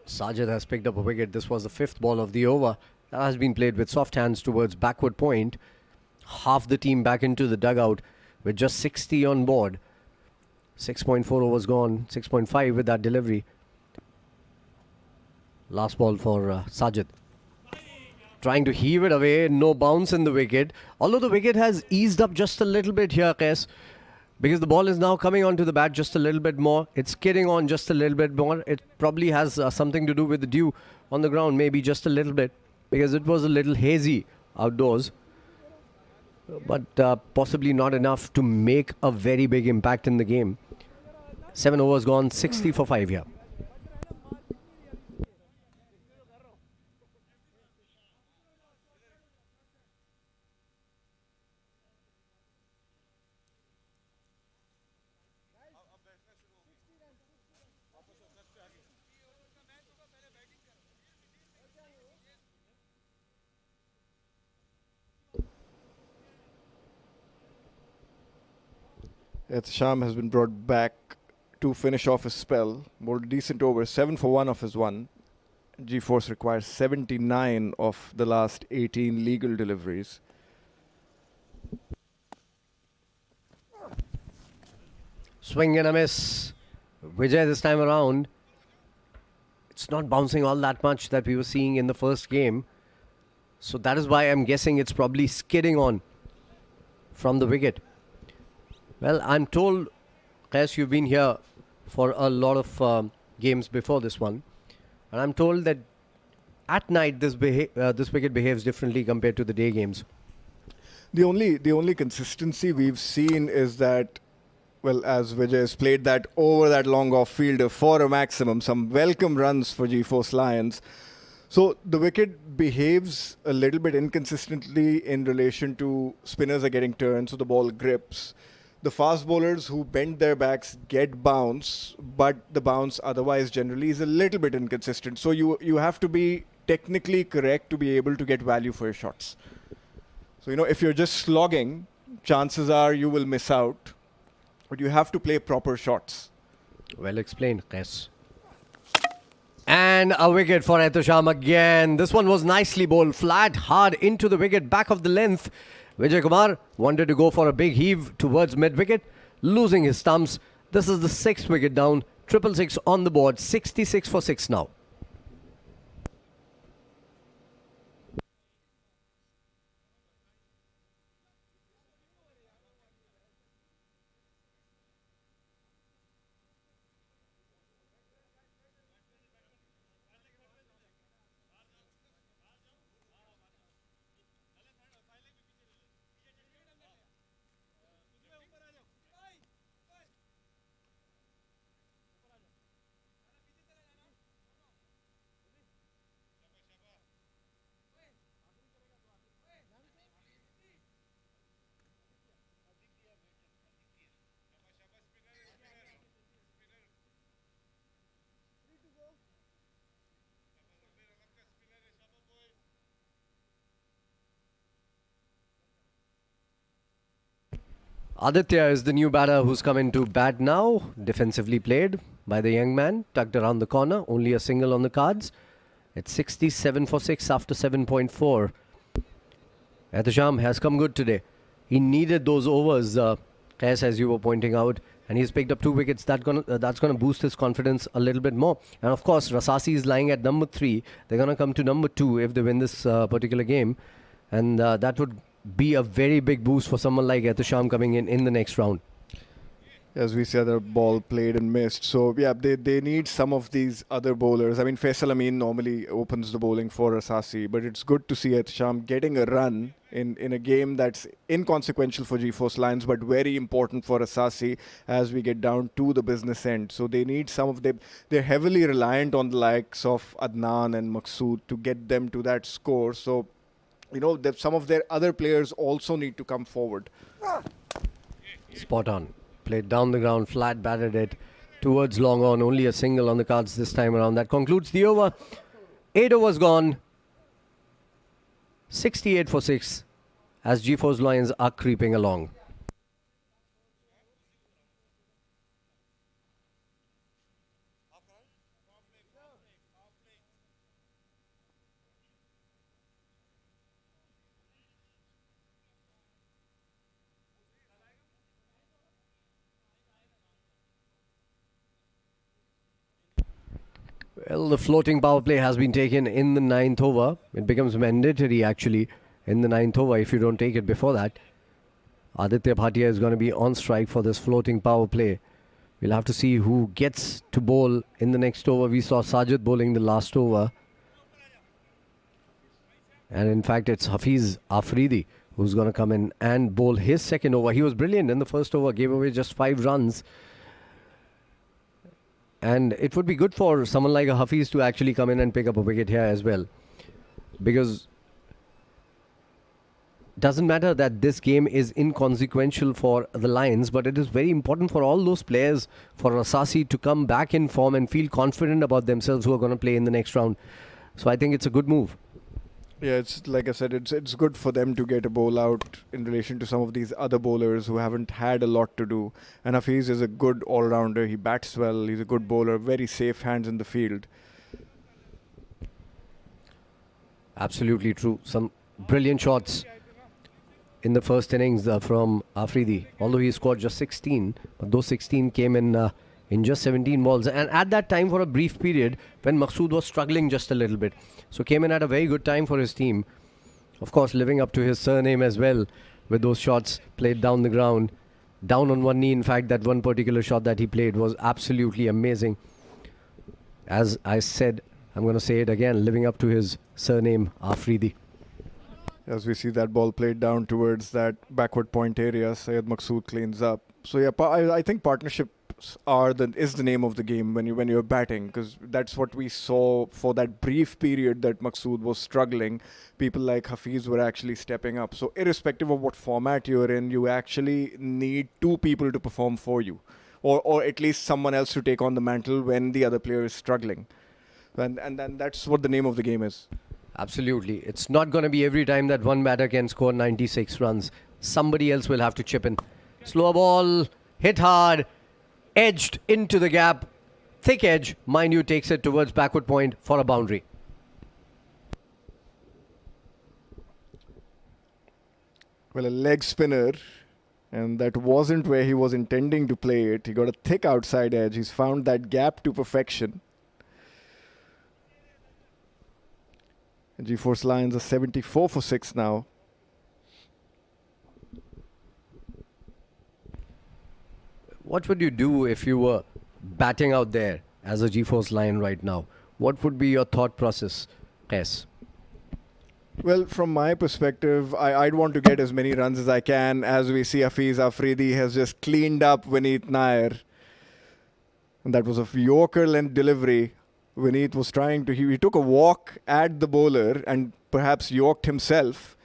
Speaker 3: Sajid has picked up a wicket. This was the 5th ball of the over. That has been played with soft hands towards backward point. Half the team back into the dugout with just 60 on board. 6.4 overs gone, 6.5 with that delivery. Last ball for Sajid. Trying to heave it away, no bounce in the wicket. Although the wicket has eased up just a little bit here, Qais, because the ball is now coming onto the bat just a little bit more. It's skidding on just a little bit more. It probably has something to do with the dew on the ground, maybe just a little bit, because it was a little hazy outdoors. But possibly not enough to make a very big impact in the game. 7 overs gone, 60 for 5 here.
Speaker 4: Sham has been brought back to finish off his spell. Bowled a decent over, 7 for 1 of his 1. G-Force requires 79 of the last 18 legal deliveries.
Speaker 3: Swing and a miss. Vijay this time around. It's not bouncing all that much that we were seeing in the first game. So that is why I'm guessing it's probably skidding on from the wicket. Well, I'm told, Qais, you've been here for a lot of games before this one. And I'm told that at night this wicket behaves differently compared to the day games.
Speaker 4: The only consistency we've seen is that, well, as Vijay has played that over that long off fielder for a maximum, some welcome runs for G-Force Lions. So the wicket behaves a little bit inconsistently in relation to spinners are getting turned, so the ball grips. The fast bowlers who bend their backs get bounce, but the bounce otherwise generally is a little bit inconsistent. So you have to be technically correct to be able to get value for your shots. So, if you're just slogging, chances are you will miss out, but you have to play proper shots.
Speaker 3: Well explained, Qais. And a wicket for Sham again. This one was nicely bowled, flat, hard into the wicket, back of the length. Vijay Kumar wanted to go for a big heave towards mid-wicket, losing his stumps. This is the 6th wicket down, 666 on the board, 66 for 6 now. Aditya is the new batter who's come into bat now. Defensively played by the young man. Tucked around the corner. Only a single on the cards. It's 67 for 6 after 7.4. Ehtisham has come good today. He needed those overs, as you were pointing out. And he's picked up 2 wickets. That's gonna boost his confidence a little bit more. And of course, Rasasi is lying at number 3. They're gonna come to number 2 if they win this particular game, and that would be a very big boost for someone like Ehtisham coming in the next round.
Speaker 4: As we said, the ball played and missed. So, yeah, they need some of these other bowlers. I mean, Faisal Amin normally opens the bowling for Rasasi, but it's good to see Ehtisham getting a run in a game that's inconsequential for GeForce Lions, but very important for Rasasi as we get down to the business end. So they need some of them. They're heavily reliant on the likes of Adnan and Maqsood to get them to that score. So, some of their other players also need to come forward.
Speaker 3: Spot on. Played down the ground, flat batted it towards long on. Only a single on the cards this time around. That concludes the over. 8 overs gone. 68 for 6 as GeForce Lions are creeping along. Well, the floating power play has been taken in the 9th over. It becomes mandatory actually in the 9th over if you don't take it before that. Aditya Bhatia is going to be on strike for this floating power play. We'll have to see who gets to bowl in the next over. We saw Sajid bowling the last over. And in fact, it's Hafiz Afridi who's going to come in and bowl his second over. He was brilliant in the first over, gave away just 5 runs. And it would be good for someone like a Hafiz to actually come in and pick up a wicket here as well. Because it doesn't matter that this game is inconsequential for the Lions, but it is very important for all those players, for Rasasi to come back in form and feel confident about themselves who are going to play in the next round. So I think it's a good move.
Speaker 4: Yeah, it's like I said, it's good for them to get a bowl out in relation to some of these other bowlers who haven't had a lot to do. And Hafiz is a good all-rounder. He bats well. He's a good bowler. Very safe hands in the field.
Speaker 3: Absolutely true. Some brilliant shots in the first innings from Afridi. Although he scored just 16, but those 16 came in just 17 balls. And at that time, for a brief period, when Maqsood was struggling just a little bit. So came in at a very good time for his team. Of course, living up to his surname as well with those shots played down the ground. Down on one knee, in fact, that one particular shot that he played was absolutely amazing. As I said, I'm going to say it again, living up to his surname, Afridi.
Speaker 4: As we see that ball played down towards that backward point area, Syed Maqsood cleans up. So yeah, I think partnerships is the name of the game when you're batting, because that's what we saw for that brief period that Maqsood was struggling. People like Hafiz were actually stepping up. So irrespective of what format you're in, you actually need 2 people to perform for you, or at least someone else to take on the mantle when the other player is struggling. And then that's what the name of the game is.
Speaker 3: Absolutely. It's not going to be every time that one batter can score 96 runs. Somebody else will have to chip in. Slow ball, hit hard, edged into the gap. Thick edge, mind you, takes it towards backward point for a boundary.
Speaker 4: Well, a leg spinner, and that wasn't where he was intending to play it. He got a thick outside edge. He's found that gap to perfection. And GeForce Lions are 74 for 6 now.
Speaker 3: What would you do if you were batting out there as a GeForce Lion right now? What would be your thought process, Qais?
Speaker 4: Well, from my perspective, I'd want to get as many runs as I can. As we see, Hafiz Afridi has just cleaned up Vineet Nair. And that was a Yorker length delivery. Vineet was trying to, he took a walk at the bowler and perhaps yorked himself.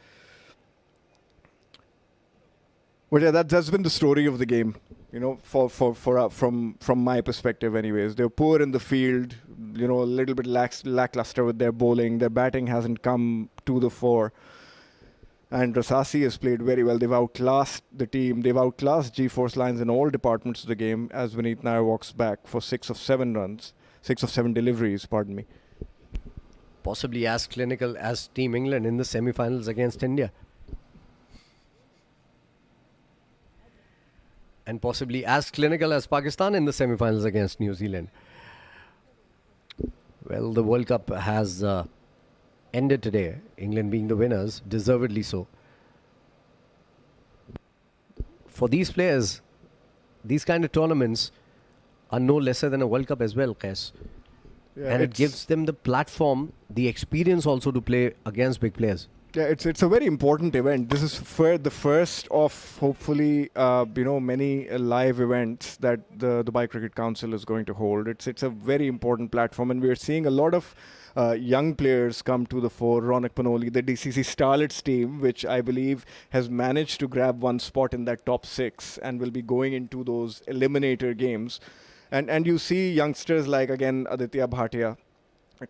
Speaker 4: But yeah, that's been the story of the game, from my perspective anyways. They're poor in the field, a little bit lackluster with their bowling. Their batting hasn't come to the fore. And Rasasi has played very well. They've outclassed the team. They've outclassed G-Force Lions in all departments of the game as Vineet Nair walks back for 6 of 7 runs. 6 of 7 deliveries, pardon me.
Speaker 3: Possibly as clinical as Team England in the semi-finals against India. And possibly as clinical as Pakistan in the semi-finals against New Zealand. Well, the World Cup has ended today, England being the winners, deservedly so. For these players, these kind of tournaments are no lesser than a World Cup as well, Qais.
Speaker 4: Yeah,
Speaker 3: And it gives them the platform, the experience also to play against big players.
Speaker 4: Yeah, it's a very important event. This is the first of hopefully many live events that the Dubai Cricket Council is going to hold. It's a very important platform, and we're seeing a lot of young players come to the fore. Ronak Panoli, the DCC Starlets team, which I believe has managed to grab one spot in that top 6 and will be going into those eliminator games. And you see youngsters like, again, Aditya Bhatia.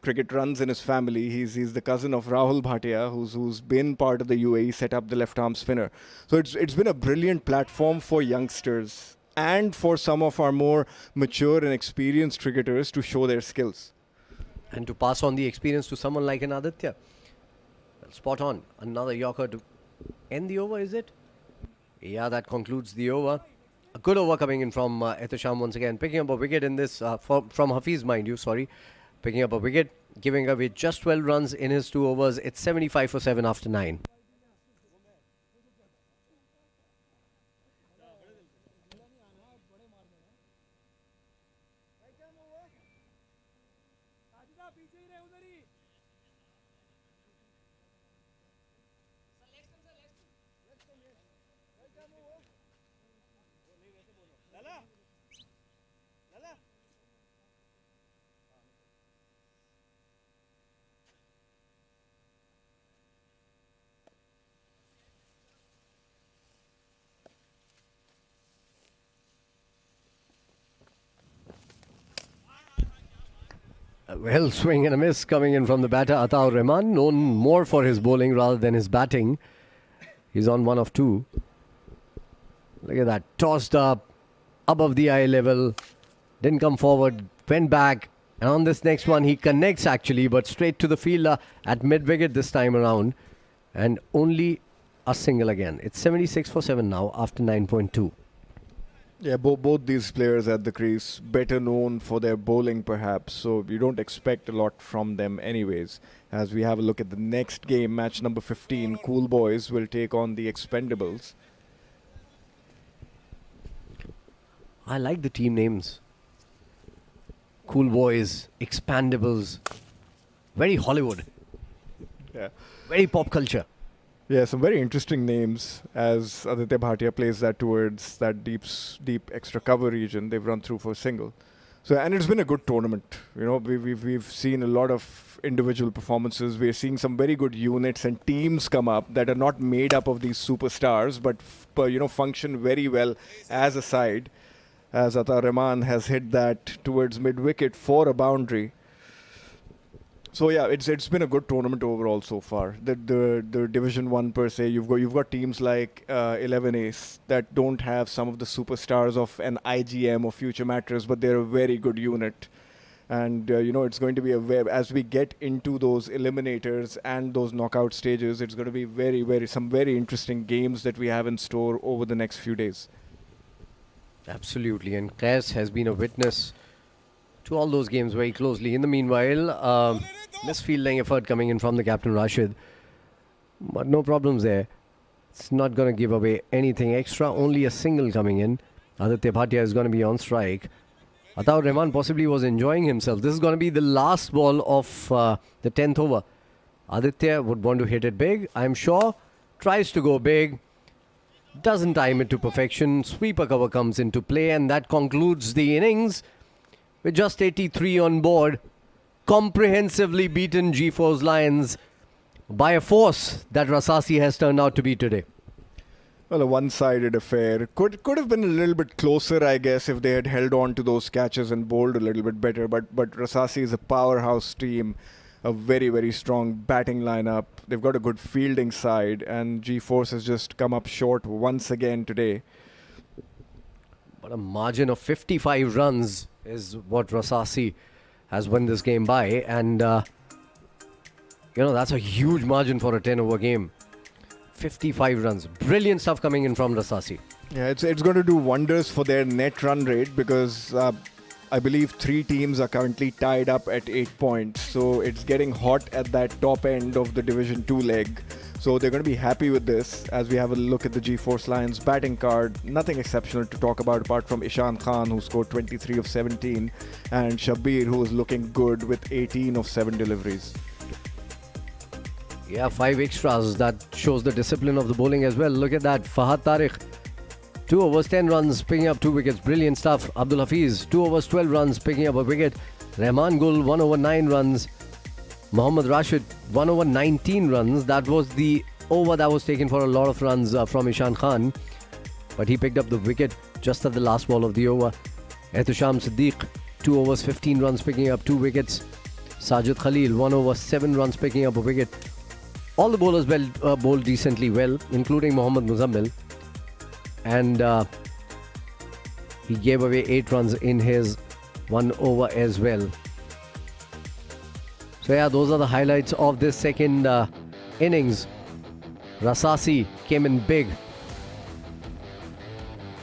Speaker 4: Cricket runs in his family. He's the cousin of Rahul Bhatia, who's been part of the UAE, set up the left-arm spinner. So it's been a brilliant platform for youngsters and for some of our more mature and experienced cricketers to show their skills.
Speaker 3: And to pass on the experience to someone like an Aditya. Well, spot on. Another Yorker to end the over, is it? Yeah, that concludes the over. A good over coming in from Ehtisham once again. Picking up a wicket in this, from Hafiz, mind you, sorry. Picking up a wicket, giving away just 12 runs in his 2 overs. It's 75 for 7 after 9. Well, swing and a miss coming in from the batter Ataur Rahman, known more for his bowling rather than his batting. He's on 1 of 2. Look at that, tossed up above the eye level, didn't come forward, went back, and on this next one he connects actually, but straight to the fielder at mid-wicket this time around, and only a single again. It's 76 for 7 now after 9.2.
Speaker 4: Yeah, both these players at the crease, better known for their bowling perhaps, so you don't expect a lot from them anyways. As we have a look at the next game, match number 15, Cool Boys will take on the Expendables.
Speaker 3: I like the team names. Cool Boys, Expandables, very Hollywood,
Speaker 4: Yeah.
Speaker 3: very pop culture.
Speaker 4: Yeah, some very interesting names as Aditya Bhatia plays that towards that deep extra cover region. They've run through for a single. So, and it's been a good tournament. You know, we've seen a lot of individual performances. We're seeing some very good units and teams come up that are not made up of these superstars, but function very well as a side. As Ataur Rahman has hit that towards mid-wicket for a boundary. So yeah, it's been a good tournament overall so far. The Division 1 per se, you've got teams like 11 Ace that don't have some of the superstars of an IGM or Future Matters, but they're a very good unit. And it's going to be as we get into those eliminators and those knockout stages, it's going to be some very interesting games that we have in store over the next few days.
Speaker 3: Absolutely, and Qais has been a witness to all those games very closely. In the meanwhile, misfielding effort coming in from the captain Rashid, but no problems there. It's not going to give away anything extra, only a single coming in. Aditya Bhatia is going to be on strike. Ataur Rahman possibly was enjoying himself. This is going to be the last ball of the 10th over. Aditya would want to hit it big, I'm sure. Tries to go big. Doesn't time it to perfection. Sweeper cover comes into play, and that concludes the innings with just 83 on board. Comprehensively beaten G4's Lions by a force that Rasasi has turned out to be today.
Speaker 4: Well, a one-sided affair. Could have been a little bit closer, I guess, if they had held on to those catches and bowled a little bit better. But Rasasi is a powerhouse team. a very, very strong batting lineup. They've got a good fielding side, and G-Force has just come up short once again today.
Speaker 3: But a margin of 55 runs is what Rasasi has won this game by. And, that's a huge margin for a 10-over game. 55 runs. Brilliant stuff coming in from Rasasi.
Speaker 4: Yeah, it's going to do wonders for their net run rate, because I believe 3 teams are currently tied up at 8 points. So it's getting hot at that top end of the Division 2 leg. So they're going to be happy with this. As we have a look at the G-Force Lions batting card, nothing exceptional to talk about apart from Ishan Khan, who scored 23 of 17, and Shabir, who is looking good with 18 of 7 deliveries.
Speaker 3: Yeah, 5 extras. That shows the discipline of the bowling as well. Look at that. Fahad Tariq, 2 overs, 10 runs, picking up 2 wickets. Brilliant stuff. Abdul Hafiz, 2 overs, 12 runs, picking up a wicket. Rahman Gul, 1 over, 9 runs. Mohammad Rashid, 1 over, 19 runs. That was the over that was taken for a lot of runs from Ishan Khan. But he picked up the wicket just at the last ball of the over. Ehtisham Siddiq, 2 overs, 15 runs, picking up 2 wickets. Sajid Khalil, 1 over, 7 runs, picking up a wicket. All the bowlers bowled decently well, including Mohammad Muzammil. And he gave away 8 runs in his 1 over as well. So yeah, those are the highlights of this second innings. Rasasi came in big.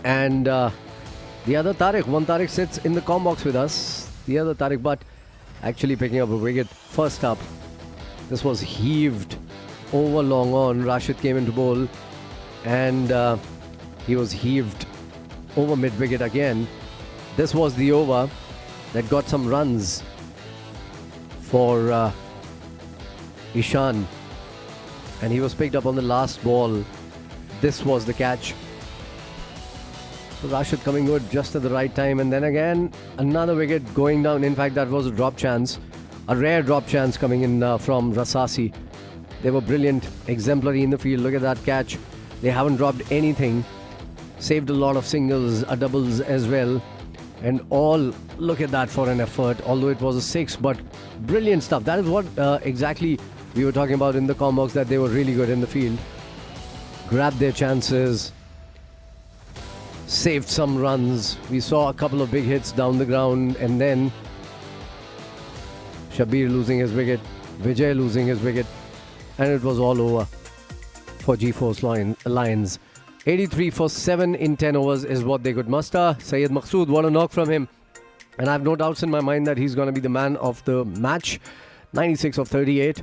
Speaker 3: And the other Tariq, one Tariq sits in the comm box with us. The other Tariq Butt actually picking up a wicket first up. This was heaved over long on. Rashid came into bowl and he was heaved over mid-wicket again. This was the over that got some runs for Ishan, and he was picked up on the last ball. This was the catch. So Rashid coming good just at the right time, and then again another wicket going down. In fact, that was a drop chance, a rare drop chance coming in from Rasasi. They were brilliant, exemplary in the field. Look at that catch. They haven't dropped anything. Saved a lot of singles, doubles as well. And all, look at that for an effort, although it was a 6, but brilliant stuff. That is what exactly we were talking about in the comm box, that they were really good in the field. Grabbed their chances, saved some runs. We saw a couple of big hits down the ground, and then Shabir losing his wicket, Vijay losing his wicket, and it was all over for G-Force Lions. 83 for 7 in 10 overs is what they could muster. Syed Maqsood, what a knock from him. And I have no doubts in my mind that he's going to be the man of the match. 96 of 38.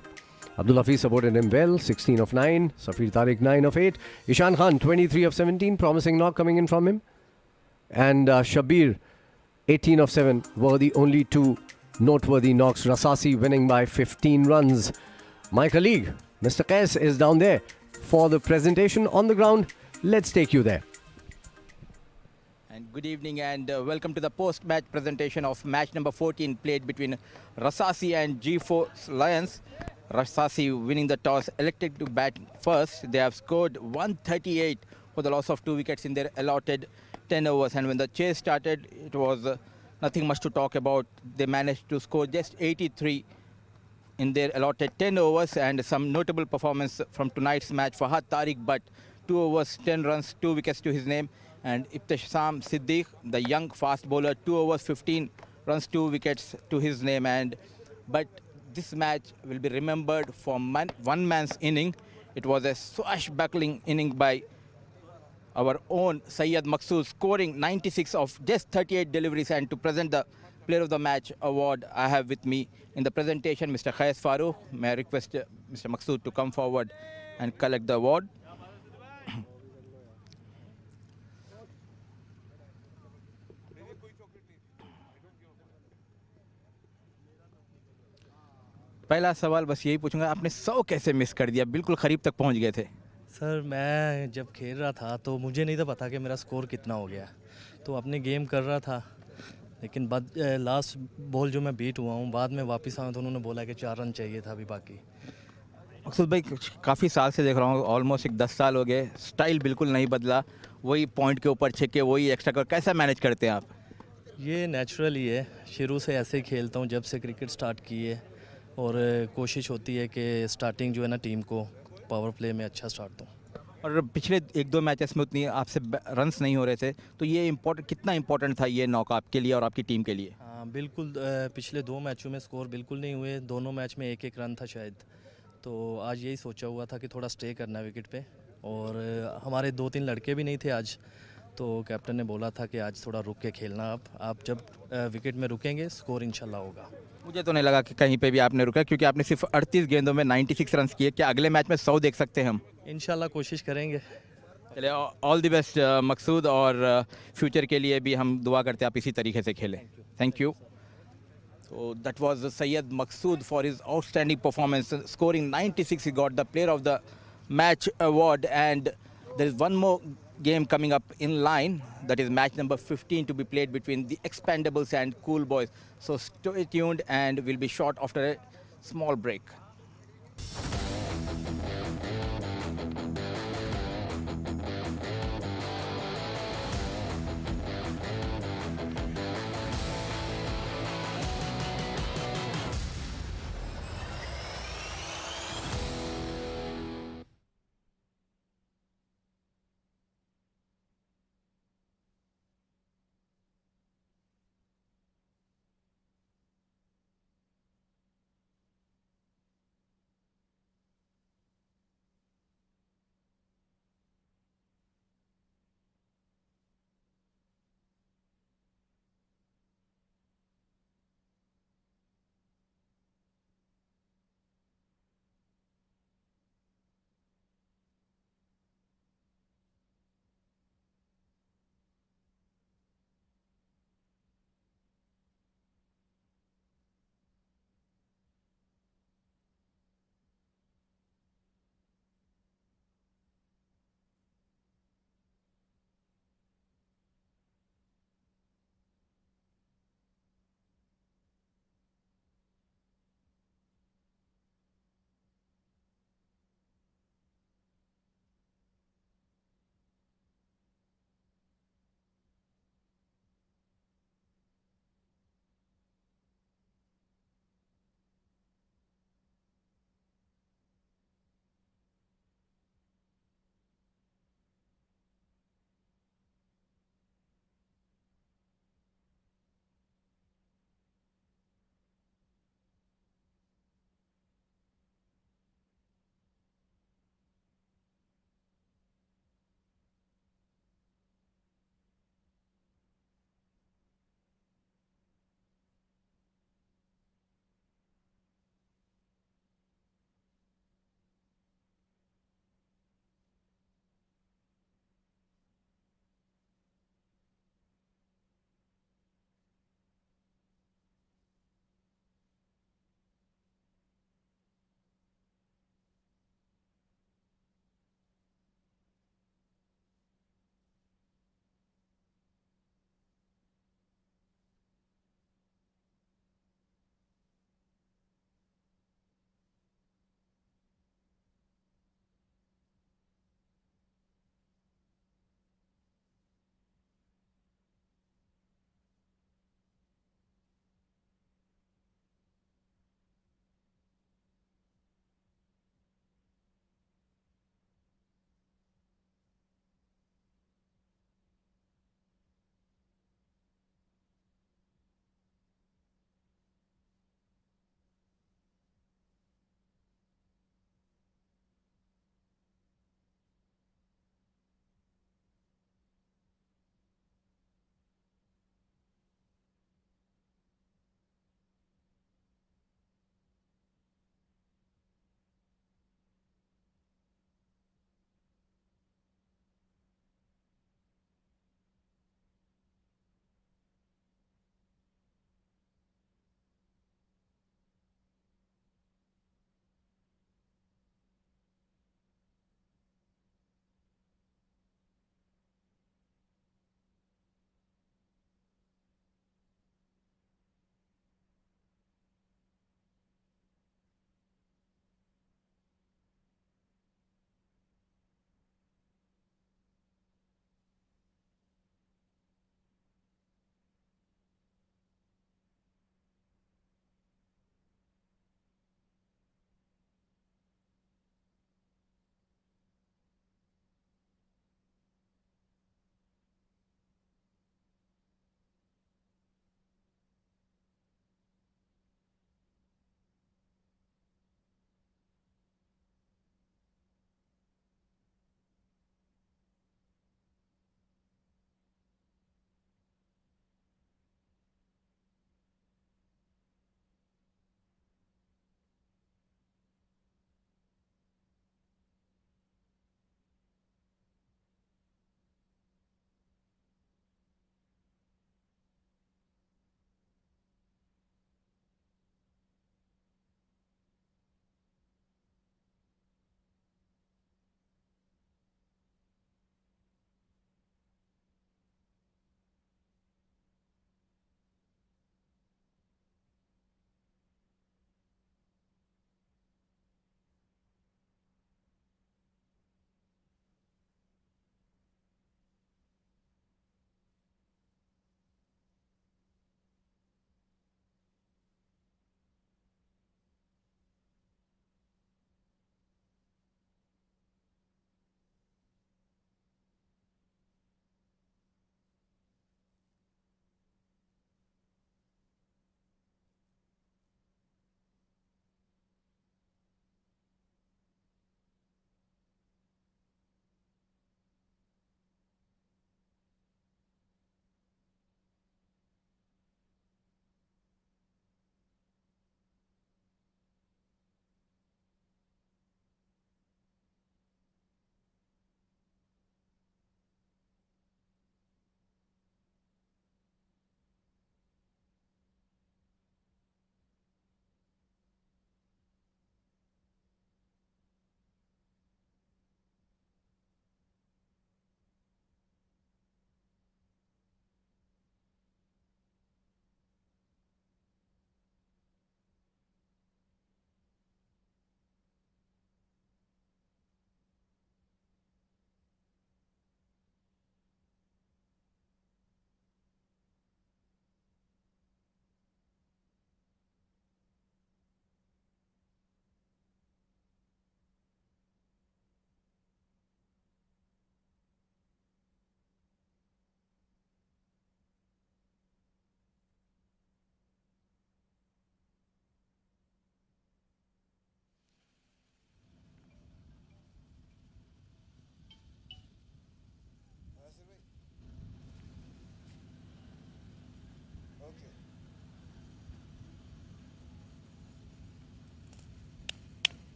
Speaker 3: Abdul Hafiz supported him well. 16 of 9. Safir Tariq, 9 of 8. Ishan Khan, 23 of 17. Promising knock coming in from him. And Shabir, 18 of 7, were the only 2 noteworthy knocks. Rasasi winning by 15 runs. My colleague, Mr. Qais, is down there for the presentation on the ground. Let's take you there.
Speaker 2: And good evening and welcome to the post-match presentation of match number 14 played between Rasasi and G-Force Lions. Rasasi winning the toss, elected to bat first. They have scored 138 for the loss of 2 wickets in their allotted 10 overs. And when the chase started, it was nothing much to talk about. They managed to score just 83 in their allotted 10 overs. And some notable performance from tonight's match for Fahad Tariq, but 2 overs, 10 runs, 2 wickets to his name. And Ihtisham Siddiq, the young fast bowler, 2 overs, 15 runs, 2 wickets to his name. But this match will be remembered for one man's inning. It was a swashbuckling inning by our own Syed Maqsood, scoring 96 of just 38 deliveries. And to present the Player of the Match award, I have with me in the presentation Mr. Qais Farooq. May I request Mr. Maqsood to come forward and collect the award. पहला सवाल बस यही पूछूंगा, आपने 100 कैसे miss कर दिया? बिल्कुल करीब तक पहुंच गए थे।
Speaker 5: सर मैं जब खेल रहा था तो मुझे नहीं था पता कि मेरा स्कोर कितना हो गया, तो अपने गेम कर रहा था, लेकिन बाद लास्ट बॉल जो मैं बीट हुआ हूँ, बाद में वापस आया तो उन्होंने बोला कि 4 रन चाहिए था अभी बाकी।
Speaker 2: मकसूद भाई, काफ़ी साल से देख रहा हूँ, ऑलमोस्ट एक 10 साल हो गए, स्टाइल बिल्कुल नहीं बदला, वही पॉइंट के ऊपर छक्के, वही एक्स्ट्रा कर, कैसा मैनेज करते हैं आप?
Speaker 5: ये नेचुरल ही है, शुरू से ऐसे ही खेलता हूँ जब से क्रिकेट स्टार्ट की है। और कोशिश होती है कि स्टार्टिंग जो है ना टीम को पावर प्ले में अच्छा स्टार्ट दूँ।
Speaker 2: और पिछले 1-2 मैचेस में उतनी आपसे रन्स नहीं हो रहे थे, तो ये कितना इम्पोर्टेंट था ये नॉक आपके लिए और आपकी टीम के लिए?
Speaker 5: हाँ बिल्कुल, पिछले 2 मैचों में स्कोर बिल्कुल नहीं हुए, दोनों मैच में 1-1 रन था शायद। तो आज यही सोचा हुआ था कि थोड़ा स्टे करना है विकेट पे, और हमारे 2-3 लड़के भी नहीं थे आज, तो कैप्टन ने बोला था कि आज थोड़ा रुक के खेलना आप जब विकेट में रुकेंगे स्कोर इंशाल्लाह होगा।
Speaker 2: मुझे तो नहीं लगा कि कहीं पे भी आपने रुका, क्योंकि आपने सिर्फ 38 गेंदों में 96 रन किए। क्या अगले मैच में 100 देख सकते हैं हम?
Speaker 5: इंशाल्लाह कोशिश करेंगे।
Speaker 2: चलिए, ऑल द बेस्ट मकसूद, और फ्यूचर के लिए भी हम दुआ करते हैं आप इसी तरीके से खेलें। Thank you. So that was Syed Maqsood for his outstanding performance, scoring 96. He got the Player of the Match award, and there is one more game coming up in line. That is match number 15 to be played between the Expendables and Cool Boys. So stay tuned, and we'll be short after a small break.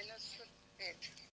Speaker 6: -8.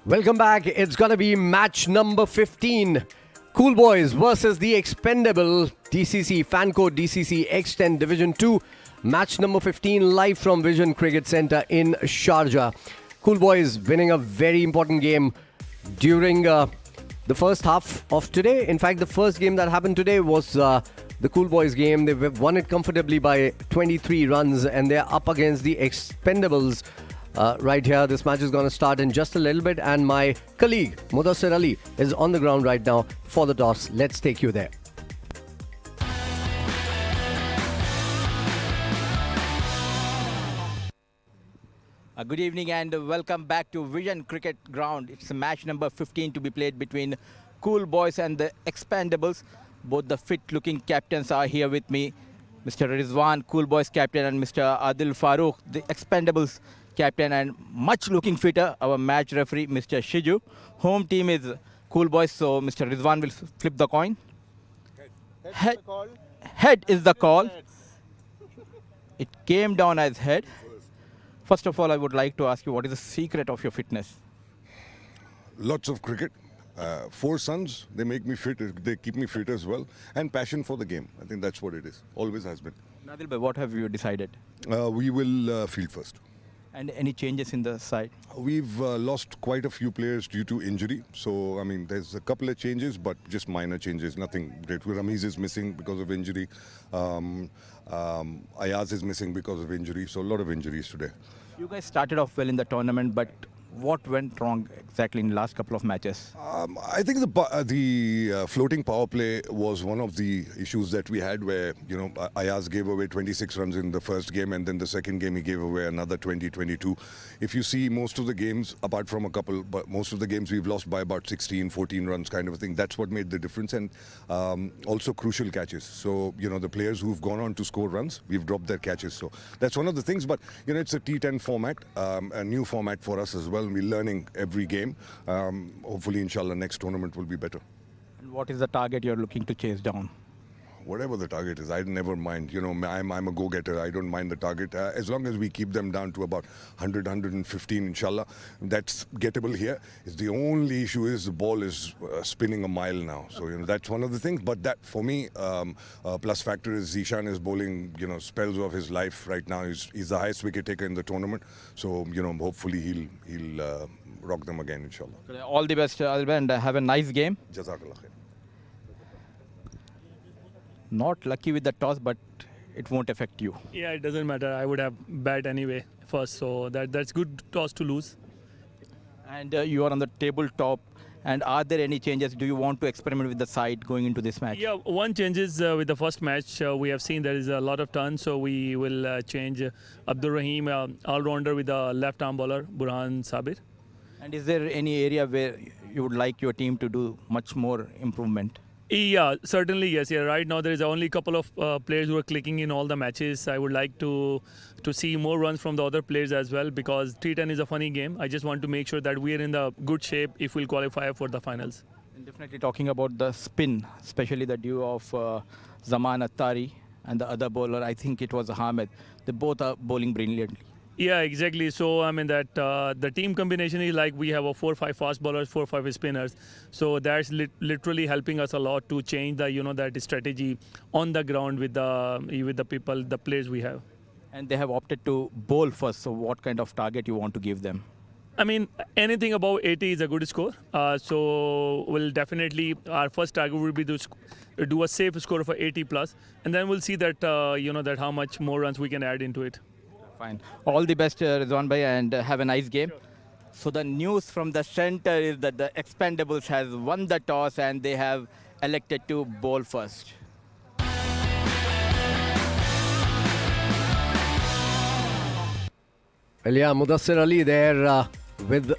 Speaker 3: Welcome back. It's going to be match number 15. Cool Boys versus the expendable DCC Fanco DCC X10 Division 2. Match number 15 live from Vision Cricket Centre in Sharjah. Cool Boys winning a very important game during the first half of today. In fact, the first game that happened today was the Cool Boys game. They won it comfortably by 23 runs and they're up against the expendables right here. This match is going to start in just a little bit and my colleague Mudassir Ali is on the ground right now for the toss. Let's take you there.
Speaker 2: Good evening and welcome back to Vision Cricket Ground. It's match number 15 to be played between Cool Boys and the Expendables. Both the fit-looking captains are here with me. Mr. Rizwan, Cool Boys captain, and Mr. Adil Farooq, the Expendables captain, and much looking fitter, our match referee, Mr. Shiju. Home team is Cool Boys, so Mr. Rizwan will flip the coin. Head is the call. It came down as head. First of all, I would like to ask you, what is the secret of your fitness?
Speaker 7: Lots of cricket. 4 sons, they make me fit, they keep me fit as well. And passion for the game. I think that's what it is. Always has been.
Speaker 2: Nadil bhai, what have you decided?
Speaker 7: We will field first.
Speaker 2: And any changes in the side?
Speaker 7: We've lost quite a few players due to injury. So, I mean, there's a couple of changes, but just minor changes, nothing great. Ramiz is missing because of injury. Ayaz is missing because of injury. So, a lot of injuries today.
Speaker 2: You guys started off well in the tournament, but what went wrong exactly in the last couple of matches?
Speaker 7: I think the floating power play was one of the issues that we had where, you know, Ayaz gave away 26 runs in the first game and then the second game he gave away another 20, 22. If you see most of the games, apart from a couple, but most of the games we've lost by about 16, 14 runs kind of a thing. That's what made the difference, and also crucial catches. So, you know, the players who've gone on to score runs, we've dropped their catches. So that's one of the things, but, you know, it's a T10 format, a new format for us as well. We're learning every game. Hopefully, inshallah, next tournament will be better.
Speaker 2: What is the target you're looking to chase down?
Speaker 7: Whatever the target is, I never mind. You know, I'm a go-getter. I don't mind the target. As long as we keep them down to about 100, 115, inshallah, that's gettable here. It's the only issue is the ball is spinning a mile now. So, you know, that's one of the things. But that, for me, plus factor is Zishan is bowling, you know, spells of his life right now. He's the highest wicket taker in the tournament. So, you know, hopefully he'll rock them again, inshallah.
Speaker 2: All the best, Alba, and have a nice game.
Speaker 7: Jazakallah khair.
Speaker 2: Not lucky with the toss, but it won't affect you.
Speaker 6: Yeah, it doesn't matter. I would have bat anyway first, so that's good toss to lose.
Speaker 2: And you are on the tabletop. And are there any changes? Do you want to experiment with the side going into this match?
Speaker 6: Yeah, one changes with the first match. We have seen there is a lot of turns, so we will change Abdur Rahim, all-rounder with a left-arm bowler, Burhan Sabir.
Speaker 2: And is there any area where you would like your team to do much more improvement?
Speaker 6: Yeah, certainly, yes. Yeah, right now there is only a couple of players who are clicking in all the matches. I would like to see more runs from the other players as well, because T10 is a funny game. I just want to make sure that we are in the good shape if we'll qualify for the finals.
Speaker 2: And definitely talking about the spin, especially the duo of Zaman Attari and the other bowler, I think it was Ahmed. They both are bowling brilliantly.
Speaker 6: Yeah, exactly. So I mean that the team combination is like we have a 4-5 fast bowlers, 4-5 spinners. So that's literally helping us a lot to change the that strategy on the ground with the people, the players we have.
Speaker 2: And they have opted to bowl first. So what kind of target you want to give them?
Speaker 6: I mean, anything above 80 is a good score. So we'll definitely, our first target will be to do a safe score of 80 plus, and then we'll see that that how much more runs we can add into it.
Speaker 2: Fine. All the best, Rizwan bhai, and have a nice game. So the news from the center is that the Expendables has won the toss and they have elected to bowl first.
Speaker 3: Well, yeah, Mudassir Ali there with the